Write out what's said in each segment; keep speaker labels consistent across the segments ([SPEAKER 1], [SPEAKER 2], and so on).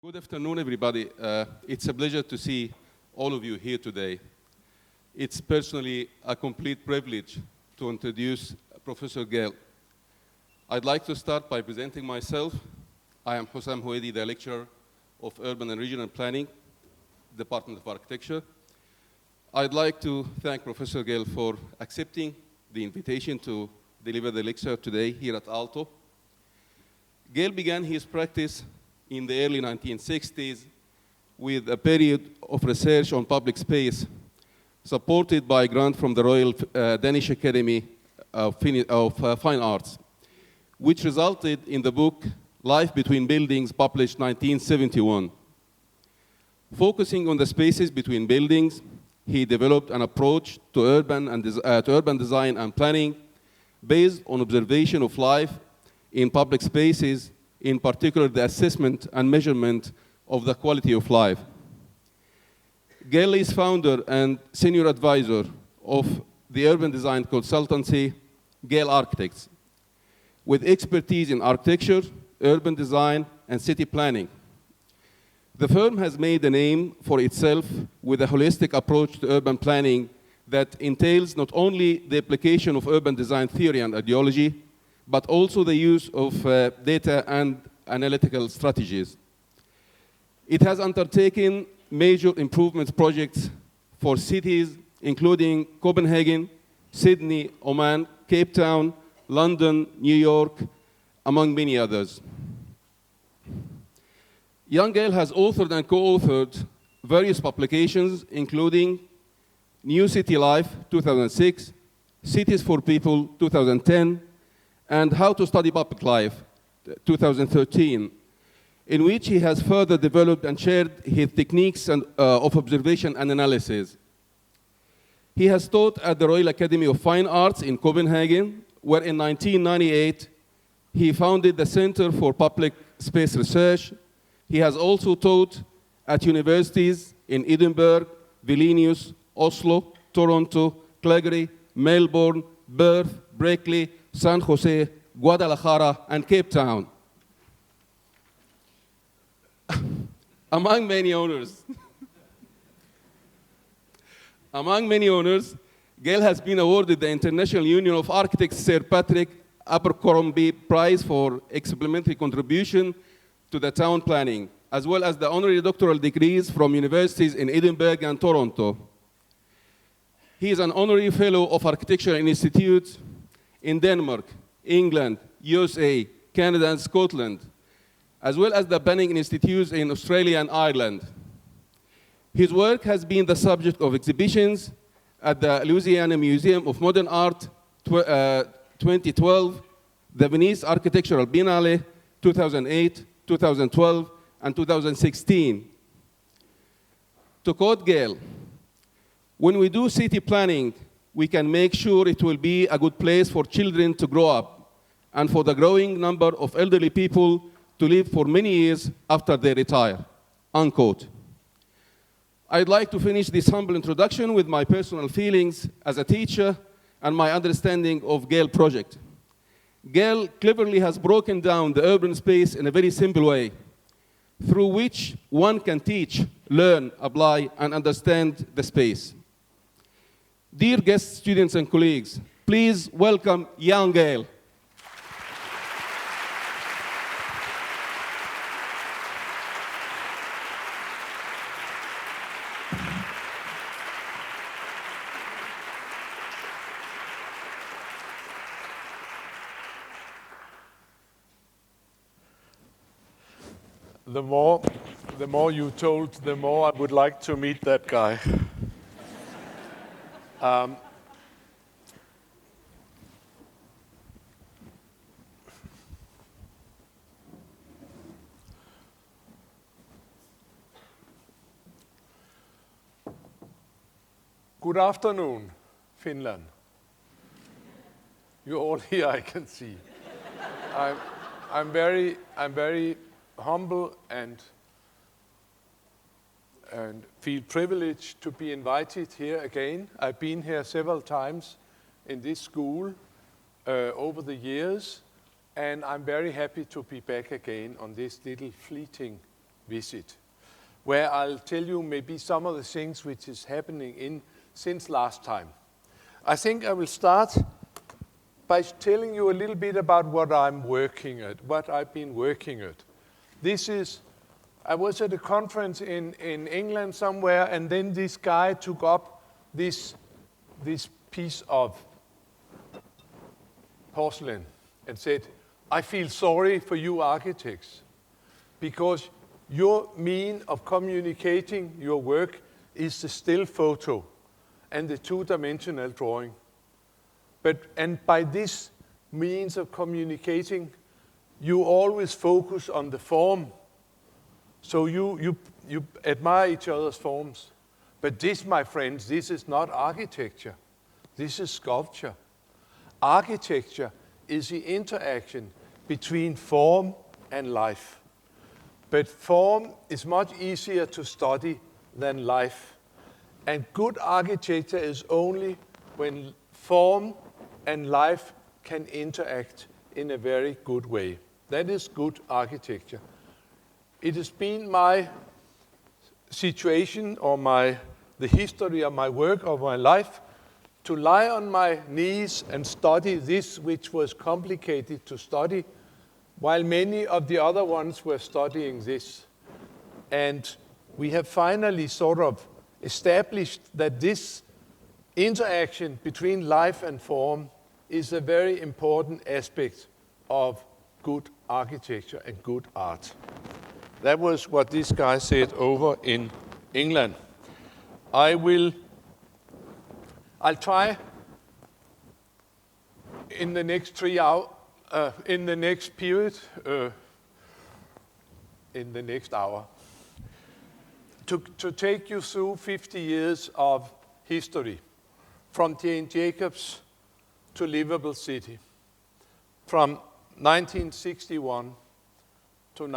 [SPEAKER 1] Good afternoon, everybody. It's a pleasure to see all of you here today. It's personally a complete privilege to introduce Professor Gale. I'd like to start by presenting myself. I am Hussam Houedi, the lecturer of Urban and Regional Planning, Department of Architecture. I'd like to thank Professor Gale for accepting the invitation to deliver the lecture today here at Aalto. Gale began his practice in the early 1960s with a period of research on public space, supported by a grant from the Royal Danish Academy of Fine Arts, which resulted in the book Life Between Buildings, published 1971. Focusing on the spaces between buildings, he developed an approach to urban design and planning based on observation of life in public spaces, in particular the assessment and measurement of the quality of life. Gale is founder and senior advisor of the urban design consultancy, Gale Architects, with expertise in architecture, urban design, and city planning. The firm has made a name for itself with a holistic approach to urban planning that entails not only the application of urban design theory and ideology, but also the use of data and analytical strategies. It has undertaken major improvement projects for cities, including Copenhagen, Sydney, Oman, Cape Town, London, New York, among many others. Jan Gale has authored and co-authored various publications, including New City Life, 2006, Cities for People, 2010, and How to Study Public Life, 2013, in which he has further developed and shared his techniques of observation and analysis. He has taught at the Royal Academy of Fine Arts in Copenhagen, where in 1998 he founded the Center for Public Space Research. He has also taught at universities in Edinburgh, Vilnius, Oslo, Toronto, Calgary, Melbourne, Perth, Berkeley, San Jose, Guadalajara, and Cape Town. Among many honors, Gale has been awarded the International Union of Architects Sir Patrick Abercrombie Prize for exemplary contribution to the town planning, as well as the honorary doctoral degrees from universities in Edinburgh and Toronto. He is an honorary fellow of architectural institutes in Denmark, England, USA, Canada, and Scotland, as well as the Banning Institutes in Australia and Ireland. His work has been the subject of exhibitions at the Louisiana Museum of Modern Art 2012, the Venice Architectural Biennale 2008, 2012, and 2016. To quote Gale, "When we do city planning, we can make sure it will be a good place for children to grow up and for the growing number of elderly people to live for many years after they retire," unquote. I'd like to finish this humble introduction with my personal feelings as a teacher and my understanding of Gale project. Gale cleverly has broken down the urban space in a very simple way, through which one can teach, learn, apply, and understand the space. Dear guests, students, and colleagues, please welcome Jan Gale.
[SPEAKER 2] The more you told, the more I would like to meet that guy. Good afternoon, Finland. You're all here, I can see. I'm very humble and feel privileged to be invited here again. I've been here several times in this school over the years, and I'm very happy to be back again on this little fleeting visit, where I'll tell you maybe some of the things which is happening since last time. I think I will start by telling you a little bit about what I'm working at, what I've been working at. I was at a conference in England somewhere, and then this guy took up this piece of porcelain and said, I feel sorry for you architects, because your mean of communicating your work is the still photo and the two-dimensional drawing. And by this means of communicating, you always focus on the form. So you admire each other's forms. But this, my friends, this is not architecture. This is sculpture. Architecture is the interaction between form and life. But form is much easier to study than life. And good architecture is only when form and life can interact in a very good way. That is good architecture. It has been my situation or the history of my work, of my life, to lie on my knees and study this which was complicated to study, while many of the other ones were studying this. And we have finally sort of established that this interaction between life and form is a very important aspect of good architecture and good art. That was what this guy said over in England. I'll try in the next 3 hours, in the next period, in the next hour, to take you through 50 years of history, from Jane Jacobs to Liverpool City, from 1961 to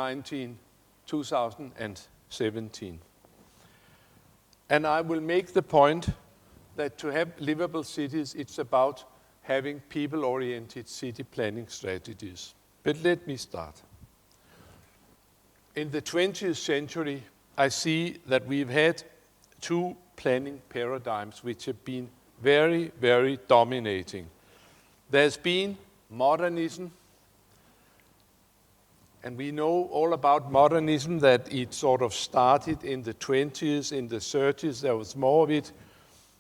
[SPEAKER 2] 2017. And I will make the point that to have livable cities, it's about having people-oriented city planning strategies. But let me start. In the 20th century, I see that we've had two planning paradigms which have been very, very dominating. There's been modernism, and we know all about modernism, that it sort of started in the 20s, in the 30s, there was more of it,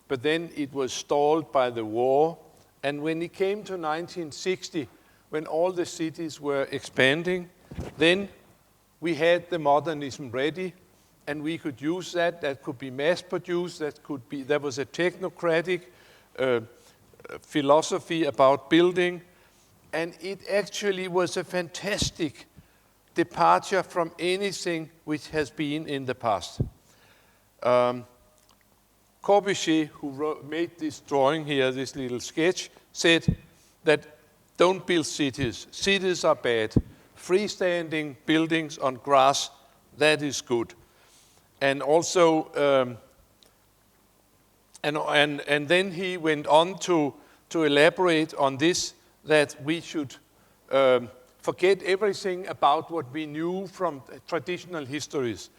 [SPEAKER 2] but then it was stalled by the war. And when it came to 1960, when all the cities were expanding, then we had the modernism ready, and we could use that. That could be mass-produced, there was a technocratic philosophy about building, and it actually was a fantastic departure from anything which has been in the past. Corbusier, who made this drawing here, this little sketch, said that don't build cities. Cities are bad. Freestanding buildings on grass, that is good. And also, and then he went on to elaborate on this, that we should forget everything about what we knew from traditional histories,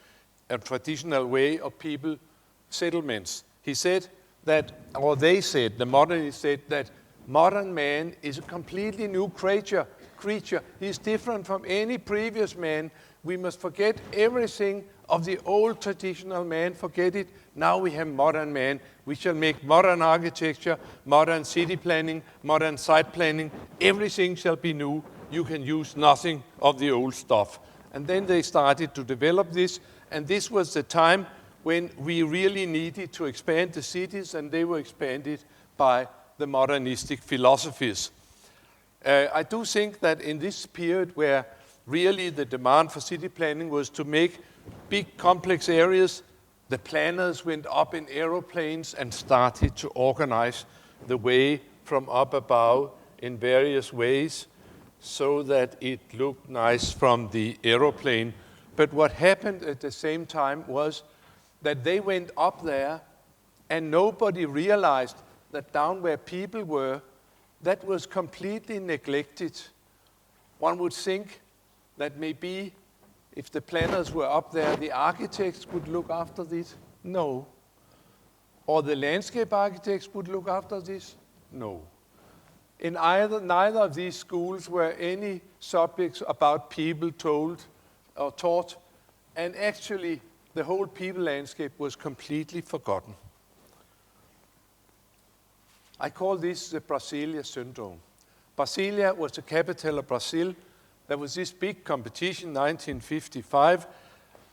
[SPEAKER 2] a traditional way of people settlements. He said that, or they said, the modernists said that modern man is a completely new creature. He's different from any previous man. We must forget everything of the old traditional man, forget it. Now we have modern man. We shall make modern architecture, modern city planning, modern site planning. Everything shall be new. You can use nothing of the old stuff. And then they started to develop this, and this was the time when we really needed to expand the cities, and they were expanded by the modernistic philosophies. I do think that in this period where really the demand for city planning was to make big complex areas, the planners went up in aeroplanes and started to organize the way from up above in various ways so that it looked nice from the aeroplane. But what happened at the same time was that they went up there and nobody realized that down where people were, that was completely neglected. One would think that maybe If the planners were up there, the architects would look after this? No. Or the landscape architects would look after this? No. In neither of these schools were any subjects about people told or taught, and actually the whole people landscape was completely forgotten. I call this the Brasilia syndrome. Brasilia was the capital of Brazil. There was this big competition in 1955,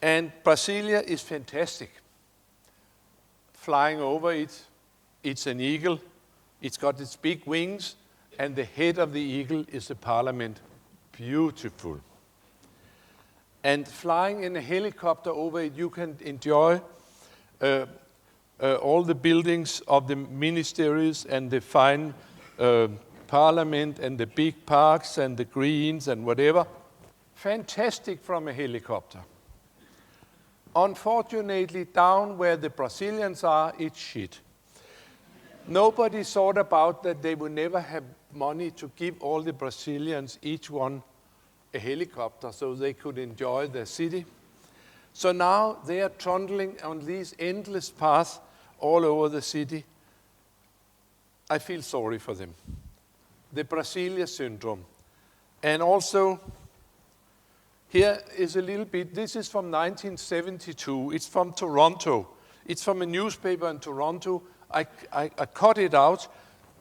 [SPEAKER 2] and Brasilia is fantastic. Flying over it, it's an eagle. It's got its big wings, and the head of the eagle is the parliament. Beautiful. And flying in a helicopter over it, you can enjoy all the buildings of the ministries and the fine parliament and the big parks and the greens and whatever. Fantastic from a helicopter. Unfortunately, down where the Brazilians are, it's shit. Nobody thought about that they would never have money to give all the Brazilians, each one, a helicopter so they could enjoy their city. So now they are trundling on these endless paths all over the city. I feel sorry for them. The Brasilia syndrome. And also, here is a little bit, this is from 1972. It's from Toronto. It's from a newspaper in Toronto. I cut it out.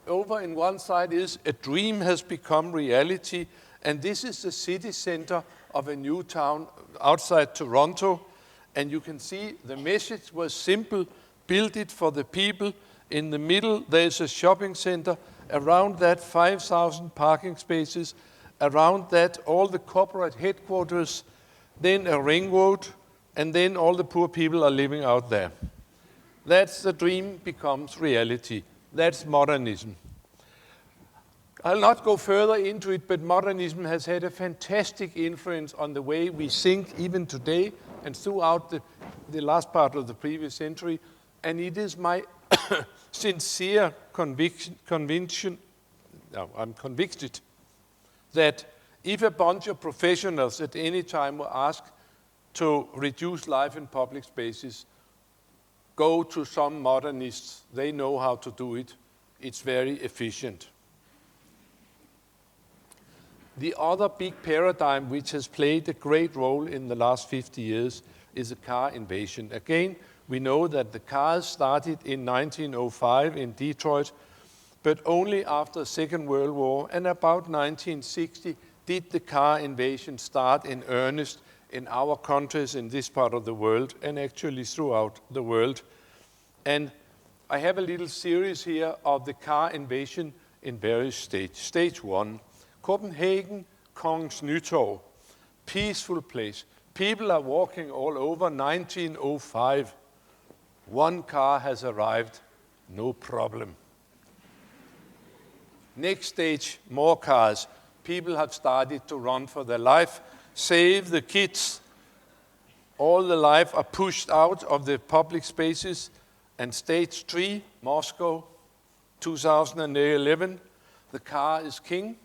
[SPEAKER 2] Over in one side is a dream has become reality, and this is the city center of a new town outside Toronto. And you can see the message was simple, build it for the people. In the middle, there's a shopping center. Around that, 5,000 parking spaces. Around that, all the corporate headquarters, then a ring road, and then all the poor people are living out there. That's the dream becomes reality. That's modernism. I'll not go further into it, but modernism has had a fantastic influence on the way we think even today and throughout the last part of the previous century. And it is my sincere conviction, I'm convicted, that if a bunch of professionals at any time were asked to reduce life in public spaces, go to some modernists, they know how to do it. It's very efficient. The other big paradigm which has played a great role in the last 50 years is the car invasion. Again, we know that the cars started in 1905 in Detroit, but only after the Second World War and about 1960 did the car invasion start in earnest in our countries in this part of the world and actually throughout the world. And I have a little series here of the car invasion in various stages. Stage 1, Copenhagen, Kongens Nytorv, peaceful place. People are walking all over. 1905, one car has arrived, no problem. Next stage, more cars. People have started to run for their life. Save the kids. All the life are pushed out of the public spaces. And stage 3, Moscow, 2011, the car is king.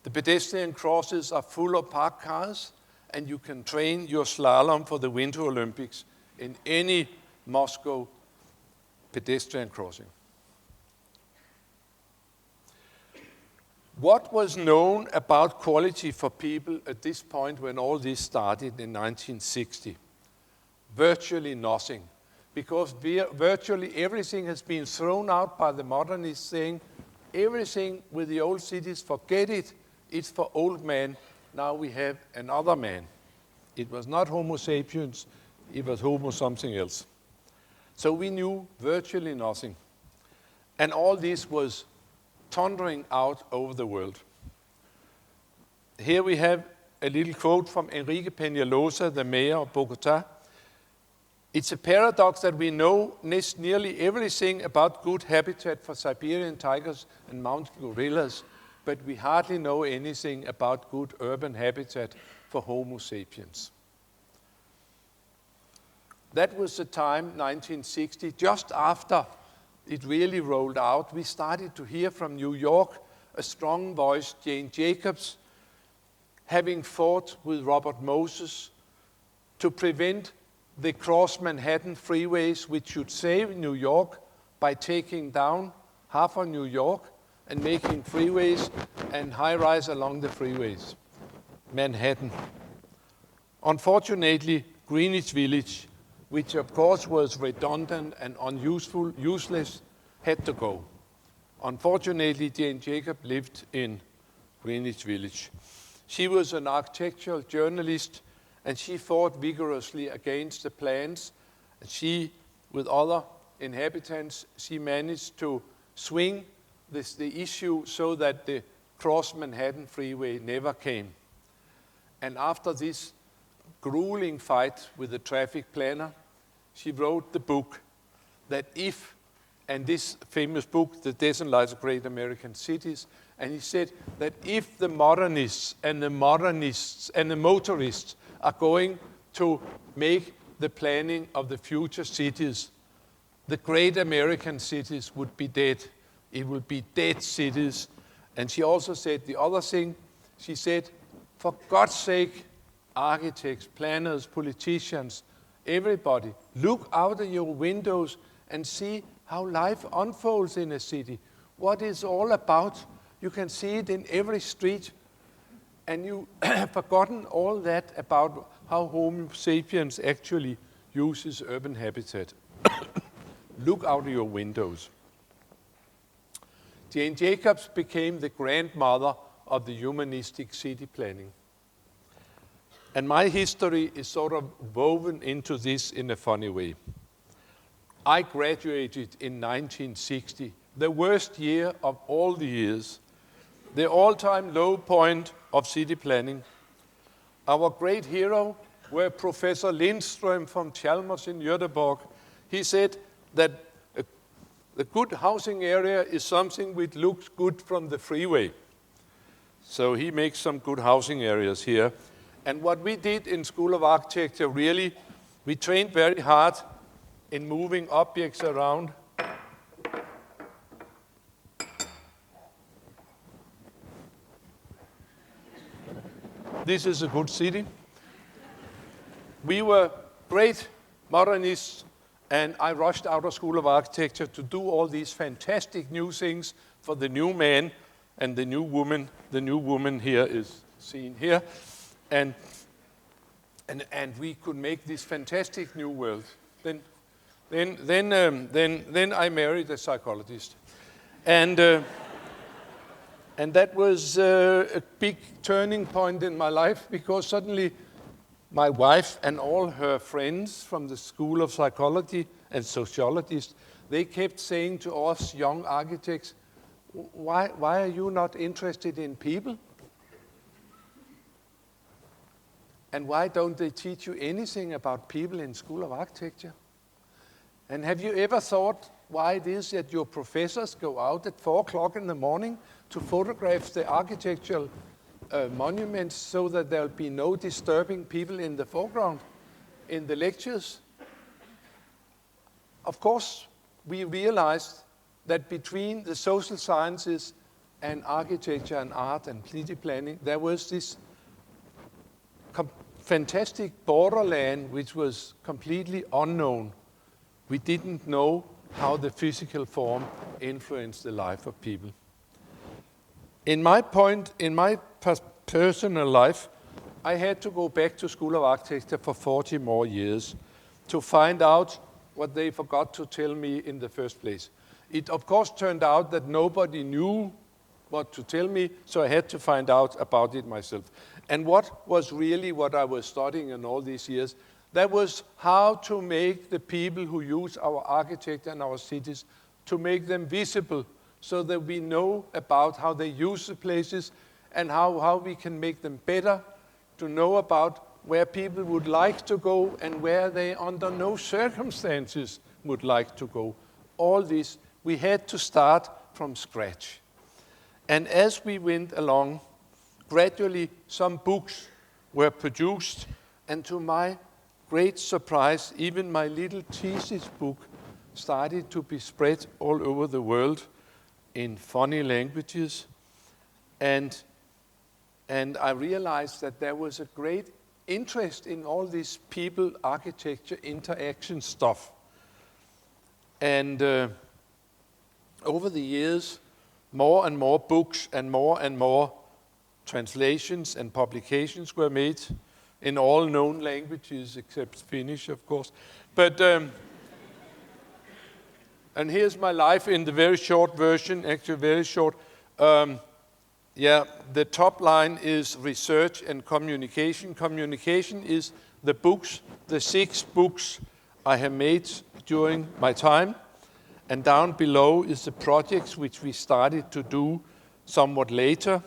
[SPEAKER 2] The pedestrian crosses are full of parked cars, and you can train your slalom for the Winter Olympics in any Moscow pedestrian crossing. What was known about quality for people at this point when all this started in 1960? Virtually nothing. Because virtually everything has been thrown out by the modernists saying, everything with the old cities, forget it, it's for old men. Now we have another man. It was not Homo sapiens, it was Homo something else. So we knew virtually nothing. And all this was thundering out over the world. Here we have a little quote from Enrique Peñalosa, the mayor of Bogota. It's a paradox that we know nearly everything about good habitat for Siberian tigers and mountain gorillas, but we hardly know anything about good urban habitat for Homo sapiens. That was the time, 1960, just after it really rolled out. We started to hear from New York, a strong voice, Jane Jacobs, having fought with Robert Moses to prevent the cross-Manhattan freeways, which should save New York by taking down half of New York and making freeways and high-rise along the freeways. Manhattan. Unfortunately, Greenwich Village, which of course was redundant and unuseful, useless, had to go. Unfortunately, Jane Jacobs lived in Greenwich Village. She was an architectural journalist, and she fought vigorously against the plans. And she, with other inhabitants, she managed to swing the issue so that the cross-Manhattan freeway never came. And after this grueling fight with the traffic planner, she wrote the book that if, and this famous book, The Death and Lives of Great American Cities, and he said that if the modernists and the motorists are going to make the planning of the future cities, the great American cities would be dead. It would be dead cities. And she also said the other thing, she said, for God's sake, architects, planners, politicians, everybody, look out of your windows and see how life unfolds in a city. What it's all about. You can see it in every street. And you have forgotten all that about how Homo sapiens actually uses urban habitat. Look out of your windows. Jane Jacobs became the grandmother of the humanistic city planning. And my history is sort of woven into this in a funny way. I graduated in 1960, the worst year of all the years, the all-time low point of city planning. Our great hero were Professor Lindström from Chalmers in Göteborg. He said that a good housing area is something which looks good from the freeway. So he makes some good housing areas here. And what we did in School of Architecture, really, we trained very hard in moving objects around. This is a good city. We were great modernists, and I rushed out of School of Architecture to do all these fantastic new things for the new man and the new woman. The new woman here is seen here. And we could make this fantastic new world. Then I married a psychologist. And that was a big turning point in my life, because suddenly my wife and all her friends from the School of Psychology and Sociologists, they kept saying to us young architects, why are you not interested in people? And why don't they teach you anything about people in School of Architecture? And have you ever thought why it is that your professors go out at 4 o'clock in the morning to photograph the architectural monuments so that there'll be no disturbing people in the foreground in the lectures? Of course, we realized that between the social sciences and architecture and art and city planning, there was this fantastic borderland which was completely unknown. We didn't know how the physical form influenced the life of people. In my personal life, I had to go back to School of Architecture for 40 more years to find out what they forgot to tell me in the first place. It, of course, turned out that nobody knew what to tell me, so I had to find out about it myself. And what was really what I was studying in all these years, that was how to make the people who use our architecture and our cities, to make them visible so that we know about how they use the places and how we can make them better, to know about where people would like to go and where they under no circumstances would like to go. All this, we had to start from scratch. And as we went along, gradually some books were produced, and to my great surprise, even my little thesis book started to be spread all over the world in funny languages. And And I realized that there was a great interest in all this people, architecture, interaction stuff. And over the years, more and more books and more translations and publications were made in all known languages except Finnish, of course. But and here's my life in the very short version, actually very short. The top line is research and communication. Communication is the books, the 6 books I have made during my time. And down below is the projects which we started to do somewhat later.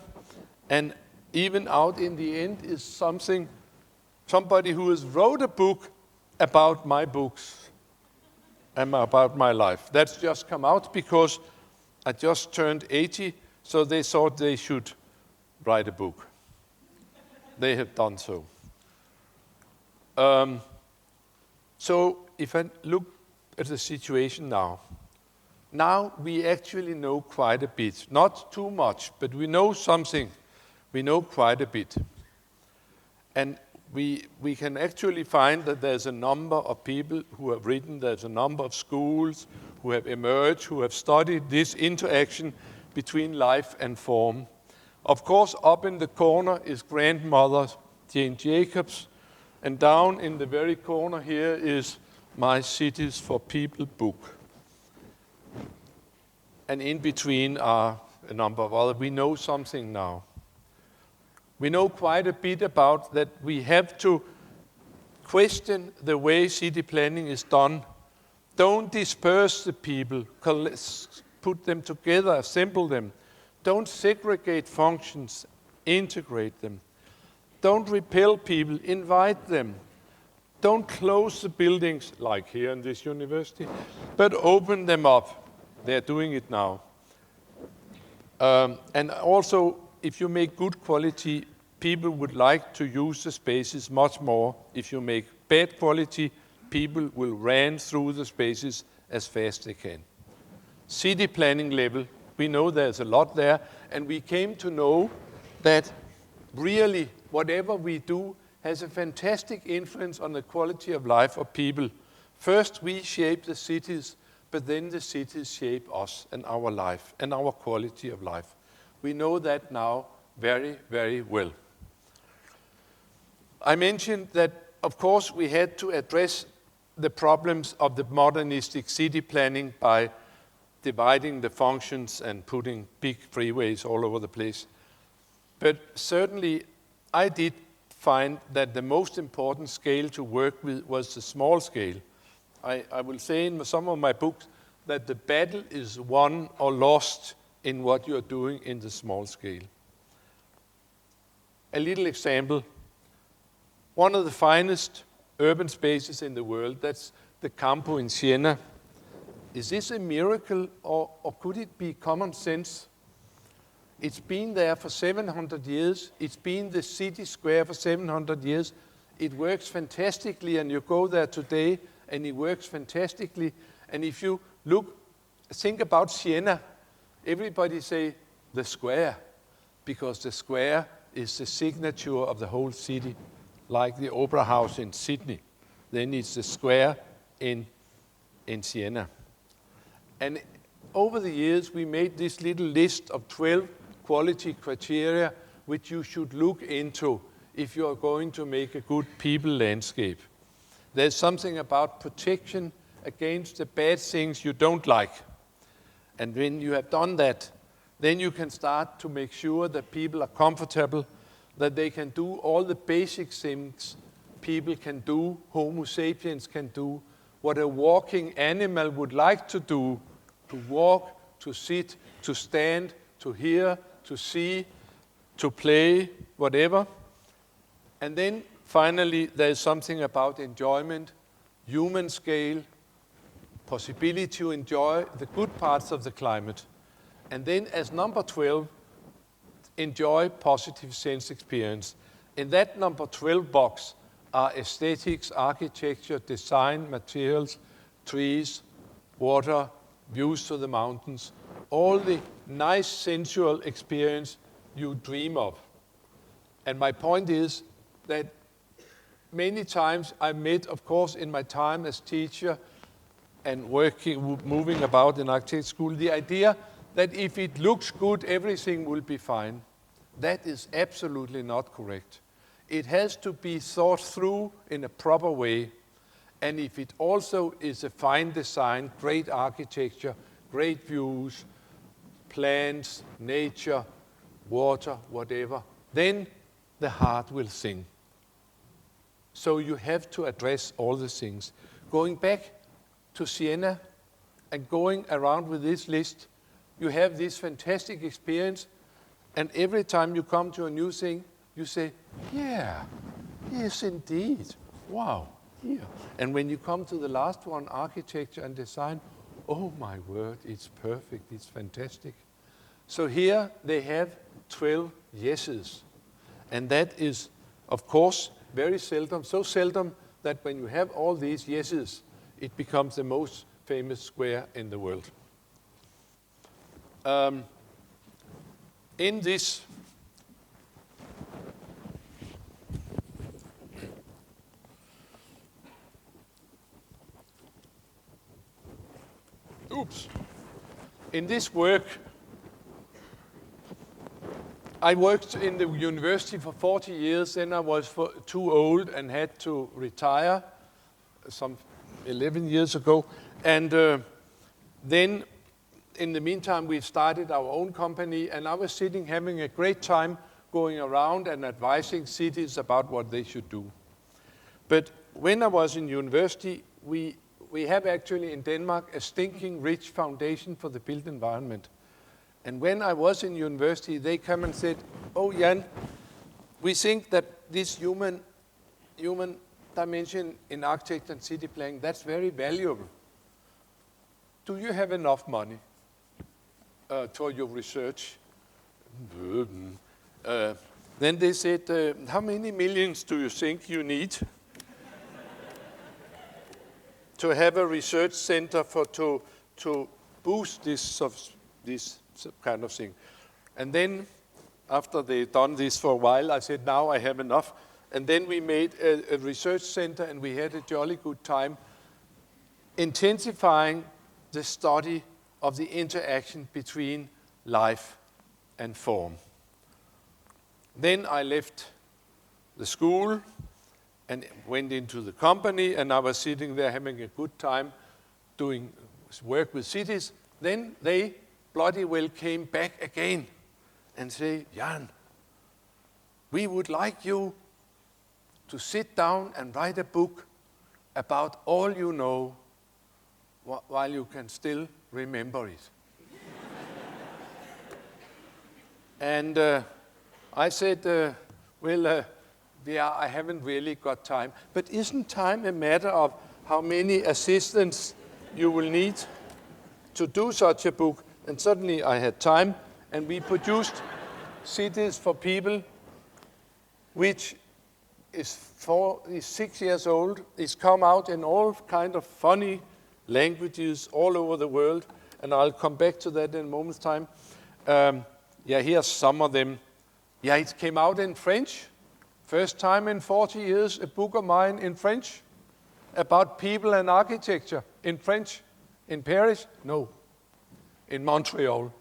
[SPEAKER 2] And even out in the end is somebody who has wrote a book about my books and about my life. That's just come out because I just turned 80, so they thought they should write a book. They have done so. So if I look at the situation now we actually know quite a bit. Not too much, but we know something. We know quite a bit. And we can actually find that there's a number of people who have written, there's a number of schools who have emerged, who have studied this interaction between life and form. Of course, up in the corner is grandmother Jane Jacobs, and down in the very corner here is my Cities for People book. And in between are a number of other. We know something now. We know quite a bit about that we have to question the way city planning is done. Don't disperse the people, put them together, assemble them. Don't segregate functions, integrate them. Don't repel people, invite them. Don't close the buildings, like here in this university, but open them up. They're doing it now. And also, if you make good quality, people would like to use the spaces much more. If you make bad quality, people will run through the spaces as fast as they can. City planning level, we know there's a lot there, and we came to know that really whatever we do has a fantastic influence on the quality of life of people. First, we shape the cities, but then the cities shape us and our life and our quality of life. We know that now very, very well. I mentioned that, of course, we had to address the problems of the modernistic city planning by dividing the functions and putting big freeways all over the place. But certainly, I did find that the most important scale to work with was the small scale. I will say in some of my books that the battle is won or lost in what you're doing in the small scale. A little example. One of the finest urban spaces in the world, that's the Campo in Siena. Is this a miracle or could it be common sense? It's been there for 700 years. It's been the city square for 700 years. It works fantastically, and you go there today and it works fantastically. And if you think about Siena, everybody say the square, because the square is the signature of the whole city, like the Opera House in Sydney. Then it's the square in Siena. And over the years, we made this little list of 12 quality criteria which you should look into if you are going to make a good people landscape. There's something about protection against the bad things you don't like. And when you have done that, then you can start to make sure that people are comfortable, that they can do all the basic things people can do, Homo sapiens can do, what a walking animal would like to do, to walk, to sit, to stand, to hear, to see, to play, whatever. And then finally, there is something about enjoyment, human scale, possibility to enjoy the good parts of the climate. And then as number 12, enjoy positive sense experience. In that number 12 box are aesthetics, architecture, design, materials, trees, water, views to the mountains, all the nice sensual experience you dream of. And my point is that many times I met, of course, in my time as teacher and working, moving about in architect school, the idea that if it looks good, everything will be fine. That is absolutely not correct. It has to be thought through in a proper way. And if it also is a fine design, great architecture, great views, plants, nature, water, whatever, then the heart will sing. So you have to address all the things. Going back to Siena and going around with this list, you have this fantastic experience, and every time you come to a new thing, you say, yeah, yes indeed, wow, yeah. And when you come to the last one, architecture and design, oh my word, it's perfect, it's fantastic. So here they have 12 yeses. And that is, of course, very seldom, so seldom that when you have all these yeses, it becomes the most famous square in the world. In this in this work, I worked in the university for 40 years, then I was too old and had to retire some 11 years ago. And then, in the meantime, we started our own company, and I was sitting having a great time going around and advising cities about what they should do. But when I was in university, we have actually in Denmark a stinking rich foundation for the built environment. And when I was in university, they come and said, oh, Jan, we think that this human dimension in architecture and city planning, that's very valuable. Do you have enough money for your research? Then they said, how many millions do you think you need to have a research center to boost this kind of thing? And then, after they'd done this for a while, I said, now I have enough. And then we made a research center, and we had a jolly good time intensifying the study of the interaction between life and form. Then I left the school and went into the company, and I was sitting there having a good time doing work with cities. Then they bloody well came back again and say, Jan, we would like you to sit down and write a book about all you know while you can still remember it. And I said, yeah, I haven't really got time. But isn't time a matter of how many assistants you will need to do such a book? And suddenly I had time, and we produced Cities for People, which is 6 years old. It's come out in all kind of funny languages all over the world, and I'll come back to that in a moment's time. Here's some of them. Yeah, it came out in French. First time in 40 years, a book of mine in French about people and architecture in French. In Paris? No. In Montreal.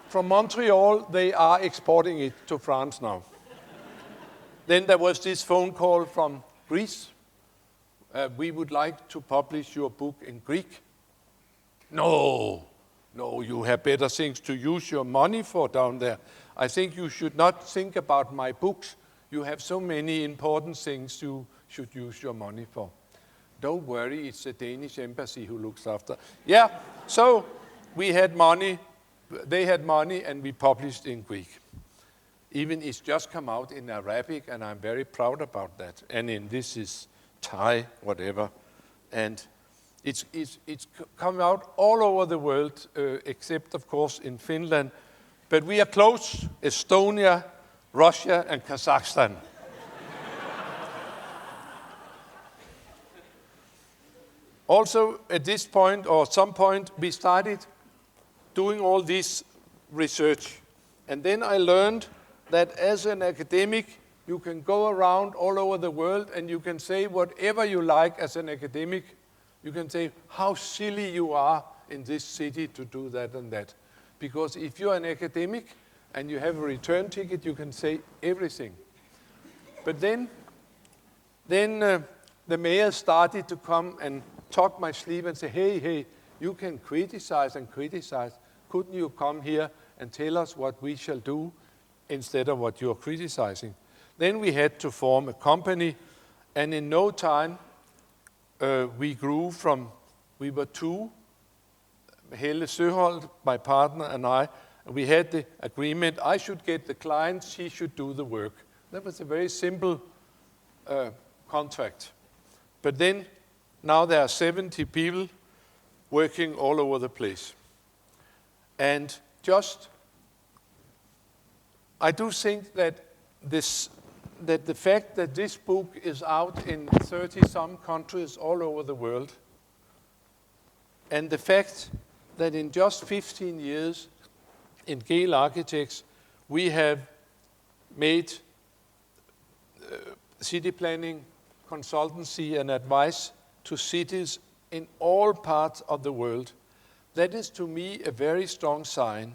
[SPEAKER 2] From Montreal, they are exporting it to France now. Then there was this phone call from Greece. We would like to publish your book in Greek. No, you have better things to use your money for down there. I think you should not think about my books. You have so many important things you should use your money for. Don't worry, it's the Danish embassy who looks after. Yeah, so we had money, they had money, and we published in Greek. Even it's just come out in Arabic, and I'm very proud about that. And in this is Thai, whatever. And it's come out all over the world, except, of course, in Finland. But we are close, Estonia, Russia, and Kazakhstan. Also, at this point, or some point, we started doing all this research. And then I learned that as an academic, you can go around all over the world and you can say whatever you like as an academic. You can say how silly you are in this city to do that and that. Because if you're an academic and you have a return ticket, you can say everything. But then the mayor started to come and talk my sleeve and say, hey, you can criticize and criticize. Couldn't you come here and tell us what we shall do instead of what you're criticizing? Then we had to form a company, and in no time, we grew from, we were two, Helle Søholt, my partner, and I, and we had the agreement, I should get the clients, she should do the work. That was a very simple contract. But then, now there are 70 people working all over the place. And I do think that the fact that this book is out in 30-some countries all over the world, and the fact that in just 15 years in Gehl Architects, we have made city planning, consultancy and advice to cities in all parts of the world, that is to me a very strong sign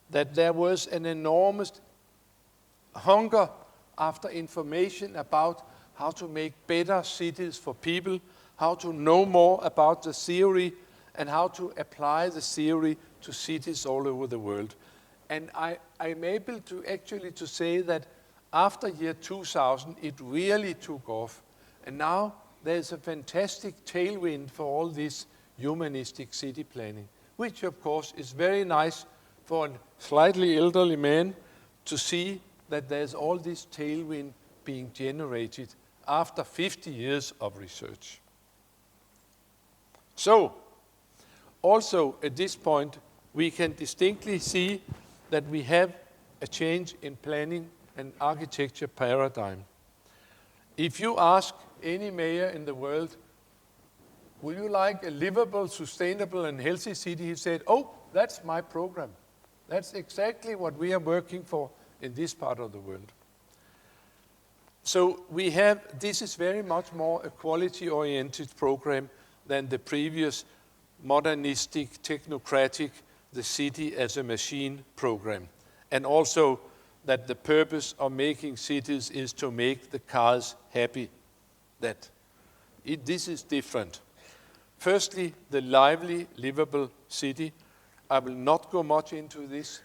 [SPEAKER 2] that there was an enormous hunger after information about how to make better cities for people, how to know more about the theory, and how to apply the theory to cities all over the world. And I'm able to actually to say that after year 2000, it really took off. And now there's a fantastic tailwind for all this humanistic city planning, which of course is very nice for a slightly elderly man to see that there's all this tailwind being generated after 50 years of research. So, also at this point, we can distinctly see that we have a change in planning and architecture paradigm. If you ask any mayor in the world, would you like a livable, sustainable, and healthy city? He said, oh, that's my program. That's exactly what we are working for in this part of the world. So this is very much more a quality-oriented program than the previous modernistic, technocratic, the city as a machine program. And also that the purpose of making cities is to make the cars happy. This is different. Firstly, the lively, livable city. I will not go much into this,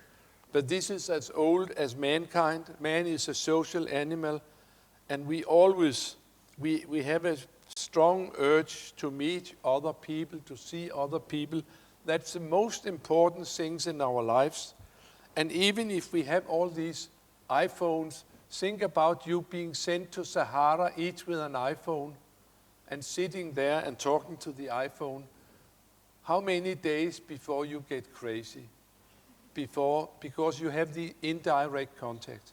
[SPEAKER 2] but this is as old as mankind. Man is a social animal, and we have a strong urge to meet other people, to see other people. That's the most important things in our lives. And even if we have all these iPhones, think about you being sent to Sahara, each with an iPhone, and sitting there and talking to the iPhone. How many days before you get crazy? Because you have the indirect contact.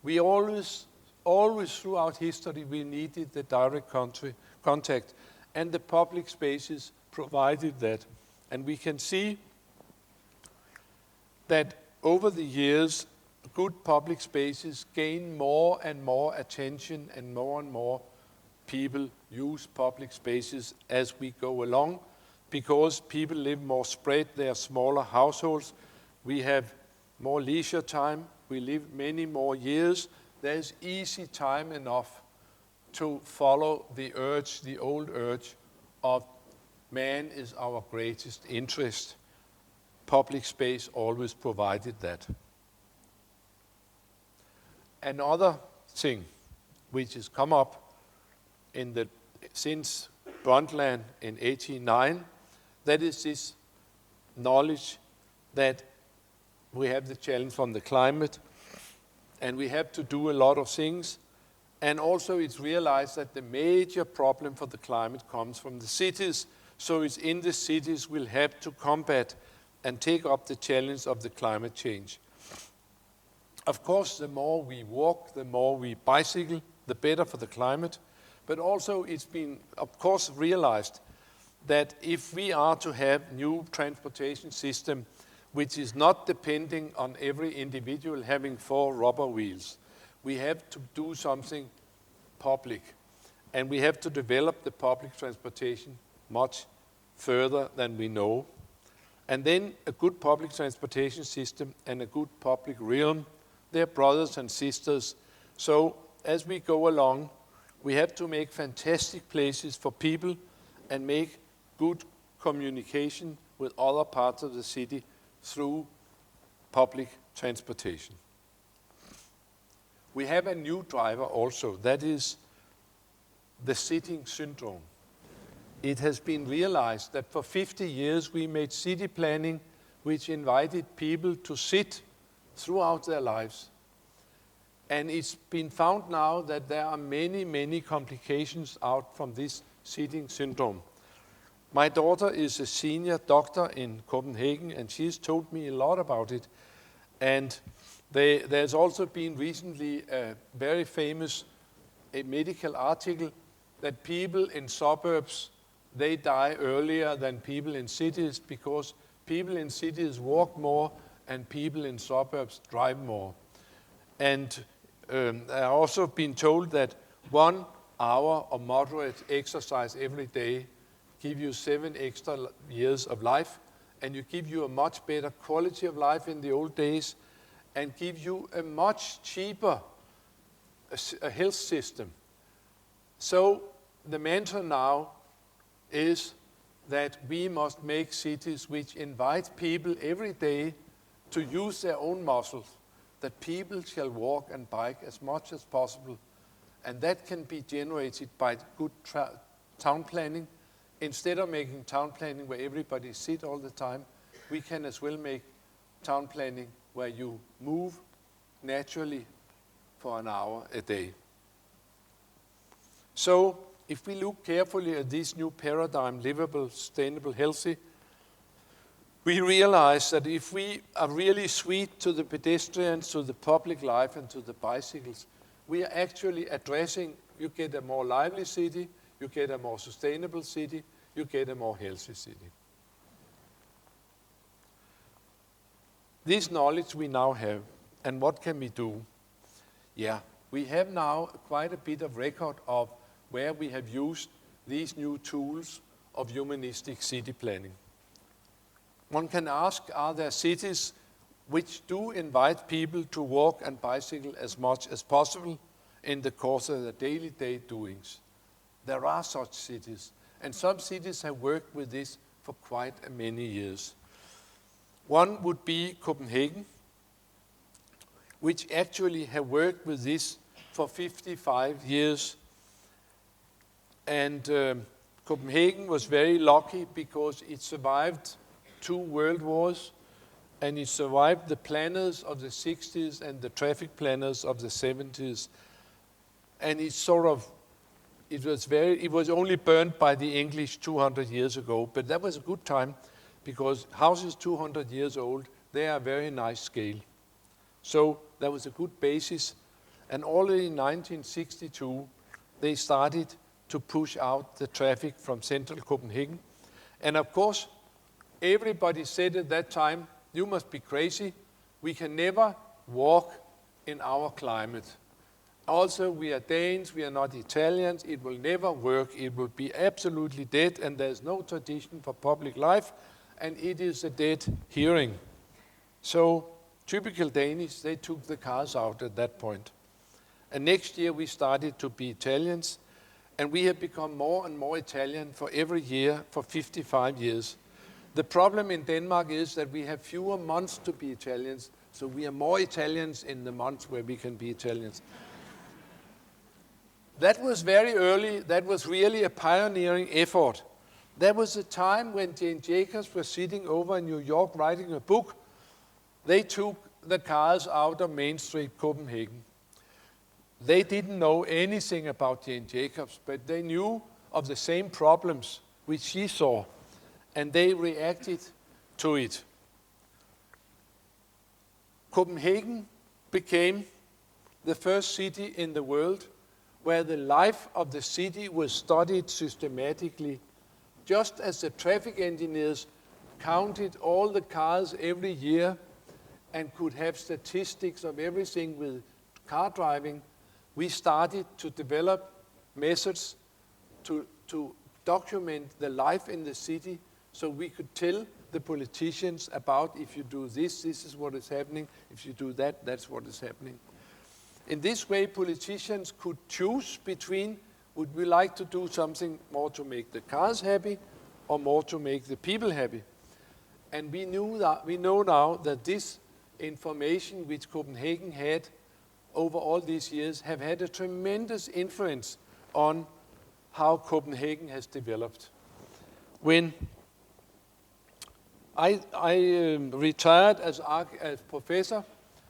[SPEAKER 2] We always throughout history, we needed the direct contact, and the public spaces provided that. And we can see that over the years, good public spaces gain more and more attention, and more people use public spaces as we go along, because people live more spread, they are smaller households, we have more leisure time, we live many more years, there's easy time enough to follow the old urge of man is our greatest interest. Public space always provided that. Another thing which has come up since Brundtland in 1809, that is this knowledge that we have the challenge from the climate, and we have to do a lot of things. And also it's realized that the major problem for the climate comes from the cities. So it's in the cities we'll have to combat and take up the challenge of the climate change. Of course, the more we walk, the more we bicycle, the better for the climate. But also it's been, of course, realized that if we are to have new transportation system which is not depending on every individual having 4 rubber wheels. We have to do something public, and we have to develop the public transportation much further than we know. And then a good public transportation system and a good public realm, they're brothers and sisters. So as we go along, we have to make fantastic places for people and make good communication with other parts of the city through public transportation. We have a new driver also, that is the sitting syndrome. It has been realized that for 50 years we made city planning which invited people to sit throughout their lives. And it's been found now that there are many, many complications out from this sitting syndrome. My daughter is a senior doctor in Copenhagen, and she's told me a lot about it. And there's also been recently a very famous medical article that people in suburbs, they die earlier than people in cities because people in cities walk more and people in suburbs drive more. And I've also been told that 1 hour of moderate exercise every day give you 7 extra years of life, and you give you a much better quality of life in the old days, and give you a much cheaper health system. So the mantra now is that we must make cities which invite people every day to use their own muscles, that people shall walk and bike as much as possible, and that can be generated by good town planning. Instead of making town planning where everybody sit all the time, we can as well make town planning where you move naturally for an hour a day. So if we look carefully at this new paradigm, livable, sustainable, healthy, we realize that if we are really sweet to the pedestrians, to the public life, and to the bicycles, we are actually addressing, you get a more lively city, you get a more sustainable city, you get a more healthy city. This knowledge we now have, and what can we do? Yeah, we have now quite a bit of record of where we have used these new tools of humanistic city planning. One can ask, are there cities which do invite people to walk and bicycle as much as possible in the course of their daily day doings? There are such cities, and some cities have worked with this for quite many years. One would be Copenhagen, which actually have worked with this for 55 years. And Copenhagen was very lucky because it survived 2 world wars, and it survived the planners of the 60s and the traffic planners of the 70s. And it was only burned by the English 200 years ago, but that was a good time because houses 200 years old, they are very nice scale. So that was a good basis. And already in 1962, they started to push out the traffic from central Copenhagen. And of course, everybody said at that time, you must be crazy. We can never walk in our climate. Also, we are Danes, we are not Italians, it will never work, it will be absolutely dead, and there's no tradition for public life, and it is a dead hearing. So, typical Danish, they took the cars out at that point. And next year we started to be Italians, and we have become more and more Italian for every year for 55 years. The problem in Denmark is that we have fewer months to be Italians, so we are more Italians in the months where we can be Italians. That was very early. That was really a pioneering effort. There was a time when Jane Jacobs was sitting over in New York writing a book. They took the cars out of Main Street, Copenhagen. They didn't know anything about Jane Jacobs, but they knew of the same problems which she saw, and they reacted to it. Copenhagen became the first city in the world where the life of the city was studied systematically, just as the traffic engineers counted all the cars every year and could have statistics of everything with car driving, we started to develop methods to document the life in the city so we could tell the politicians about if you do this, this is what is happening. If you do that, that's what is happening. In this way, politicians could choose between, would we like to do something more to make the cars happy or more to make the people happy? And we know now that this information which Copenhagen had over all these years have had a tremendous influence on how Copenhagen has developed. When I retired as professor,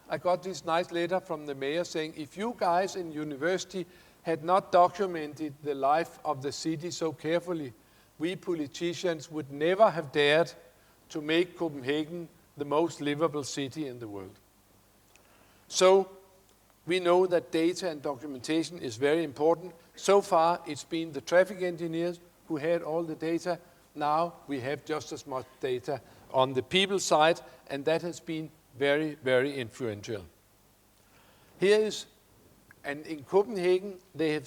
[SPEAKER 2] I got this nice letter from the mayor saying, if you guys in university had not documented the life of the city so carefully, we politicians would never have dared to make Copenhagen the most livable city in the world. So we know that data and documentation is very important. So far, it's been the traffic engineers who had all the data. Now we have just as much data on the people side, and that has been very, very influential. Here is, and in Copenhagen, they've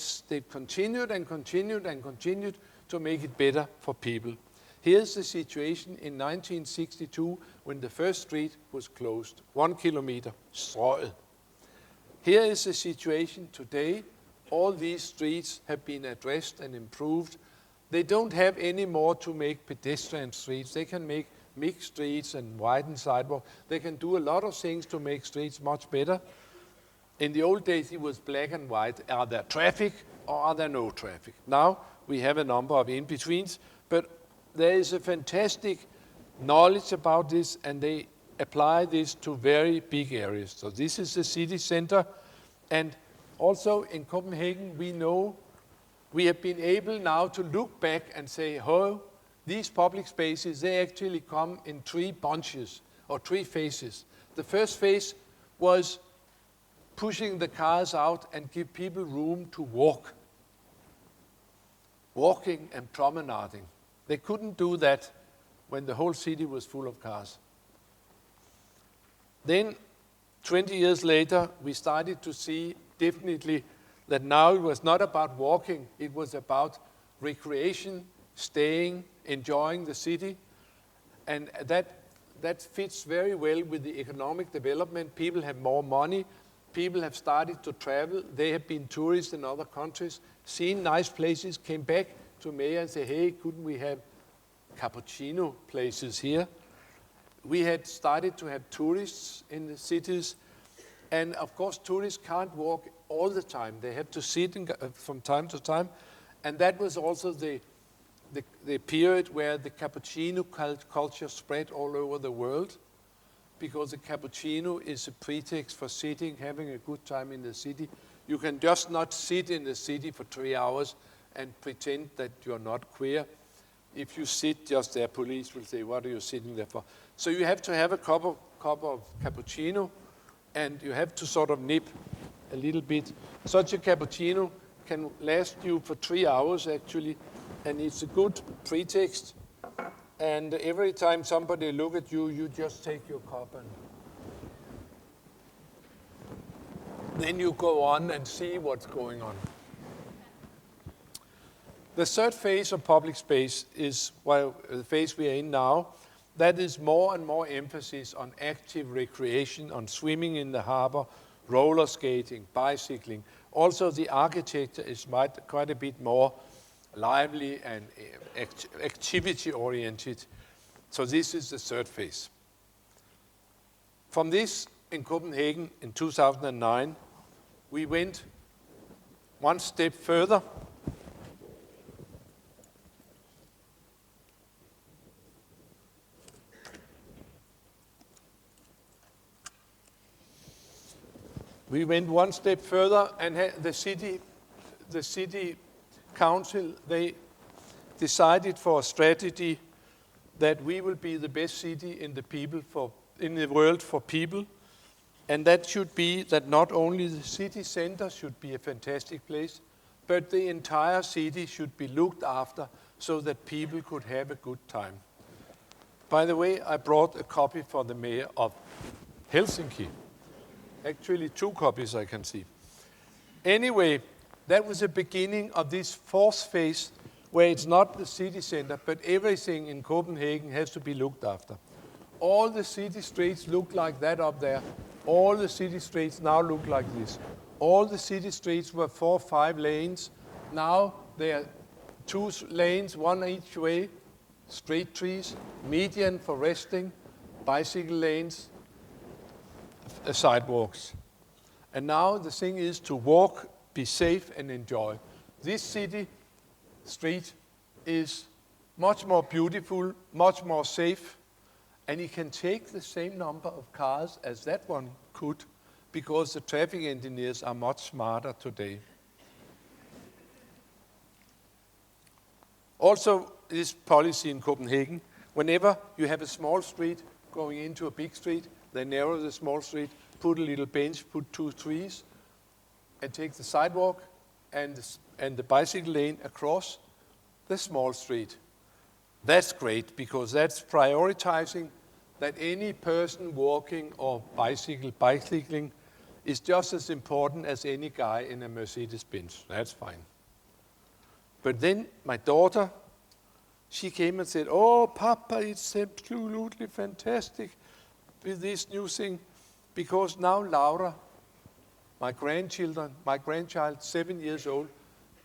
[SPEAKER 2] continued and continued and continued to make it better for people. Here's the situation in 1962 when the first street was closed, 1 kilometer, strøget. Here is the situation today. All these streets have been addressed and improved. They don't have any more to make pedestrian streets. They can make mixed streets and widen sidewalks. They can do a lot of things to make streets much better. In the old days, it was black and white. Are there traffic or are there no traffic? Now we have a number of in-betweens, but there is a fantastic knowledge about this, and they apply this to very big areas. So this is the city center, and also in Copenhagen, we know we have been able now to look back and say, oh, these public spaces, they actually come in 3 bunches or 3 phases. The first phase was pushing the cars out and give people room to walk. Walking and promenading. They couldn't do that when the whole city was full of cars. Then, 20 years later, we started to see definitely that now it was not about walking, it was about recreation, staying, enjoying the city. And that fits very well with the economic development. People have more money. People have started to travel. They have been tourists in other countries, seen nice places, came back to mayor and said, hey, couldn't we have cappuccino places here? We had started to have tourists in the cities. And of course, tourists can't walk all the time. They have to sit from time to time. And that was also the period where the cappuccino culture spread all over the world, because the cappuccino is a pretext for sitting, having a good time in the city. You can just not sit in the city for 3 hours and pretend that you're not queer. If you sit just there, police will say, what are you sitting there for? So you have to have a cup of cappuccino, and you have to sort of nip a little bit. Such a cappuccino can last you for 3 hours, actually, and it's a good pretext. And every time somebody look at you, you just take your cup and then you go on and see what's going on. The third phase of public space is the phase we are in now. That is more and more emphasis on active recreation, on swimming in the harbor, roller skating, bicycling. Also, the architecture is quite a bit more lively and activity-oriented. So this is the third phase. From this, in Copenhagen in 2009, we went one step further. We went one step further, and the city council, they decided for a strategy that we will be the best city in the world for people, and that should be that not only the city center should be a fantastic place, but the entire city should be looked after so that people could have a good time. By the way, I brought a copy for the mayor of Helsinki. Actually, 2 copies I can see. Anyway, that was the beginning of this fourth phase, where it's not the city center, but everything in Copenhagen has to be looked after. All the city streets look like that up there. All the city streets now look like this. All the city streets were 4 or 5 lanes. Now they are 2 lanes, 1 each way, straight trees, median for resting, bicycle lanes, sidewalks. And now the thing is to walk, be safe, and enjoy. This city street is much more beautiful, much more safe, and you can take the same number of cars as that one could, because the traffic engineers are much smarter today. Also, this policy in Copenhagen, whenever you have a small street going into a big street, they narrow the small street, put a little bench, put 2 trees, and take the sidewalk and the bicycle lane across the small street. That's great, because that's prioritizing that any person walking or bicycling is just as important as any guy in a Mercedes-Benz. That's fine. But then my daughter, she came and said, "Oh, Papa, it's absolutely fantastic with this new thing, because now Laura, my grandchild, 7 years old,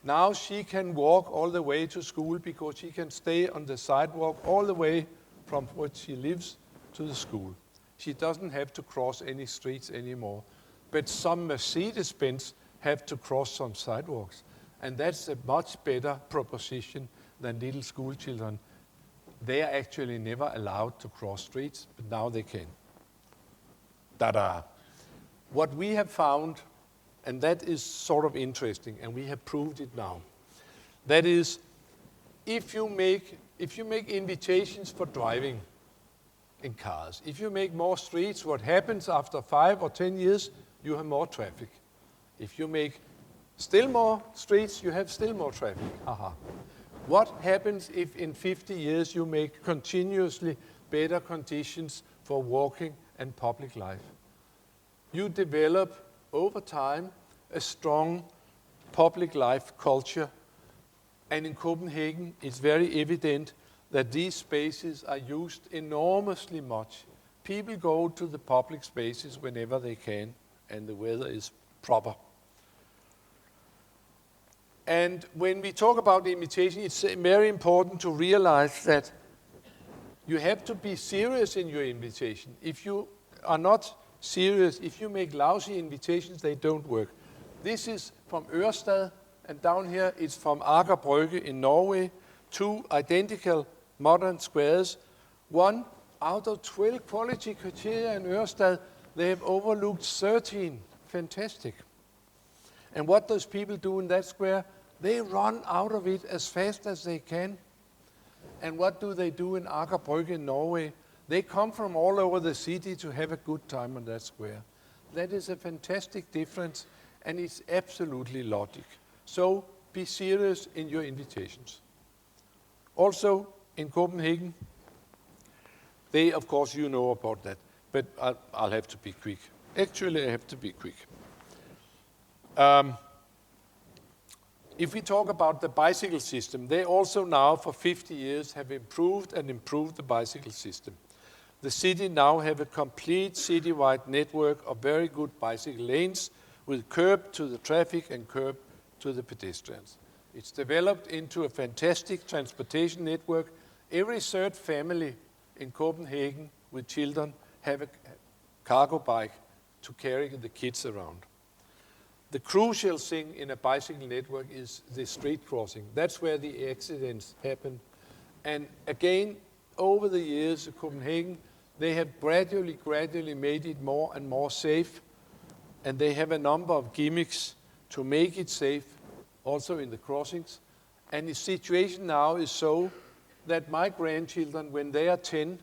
[SPEAKER 2] now she can walk all the way to school, because she can stay on the sidewalk all the way from where she lives to the school. She doesn't have to cross any streets anymore. But some Mercedes-Benz have to cross some sidewalks. And that's a much better proposition than little school children. They are actually never allowed to cross streets, but now they can. Ta-da! What we have found, and that is sort of interesting, and we have proved it now, that is, if you make invitations for driving in cars, if you make more streets, what happens after 5 or 10 years, you have more traffic. If you make still more streets, you have still more traffic. Aha. What happens if in 50 years you make continuously better conditions for walking and public life? You develop over time a strong public life culture. And in Copenhagen, it's very evident that these spaces are used enormously much. People go to the public spaces whenever they can, and the weather is proper. And when we talk about the invitation, it's very important to realize that you have to be serious in your invitation. If you are not serious, if you make lousy invitations, they don't work. This is from Ørestad, and down here it's from Aker Brygge in Norway, 2 identical modern squares. 1 out of 12 quality criteria in Ørestad, they have overlooked 13. Fantastic. And what does people do in that square? They run out of it as fast as they can. And what do they do in Aker Brygge in Norway? They come from all over the city to have a good time on that square. That is a fantastic difference, and it's absolutely logic. So be serious in your invitations. Also, in Copenhagen, of course, you know about that, but I'll have to be quick. Actually, I have to be quick. If we talk about the bicycle system, they also now for 50 years have improved the bicycle system. The city now have a complete citywide network of very good bicycle lanes with curb to the traffic and curb to the pedestrians. It's developed into a fantastic transportation network. Every 3rd family in Copenhagen with children have a cargo bike to carry the kids around. The crucial thing in a bicycle network is the street crossing. That's where the accidents happen. And again, over the years in Copenhagen, they have gradually made it more and more safe. And they have a number of gimmicks to make it safe, also in the crossings. And the situation now is so that my grandchildren, when they are 10,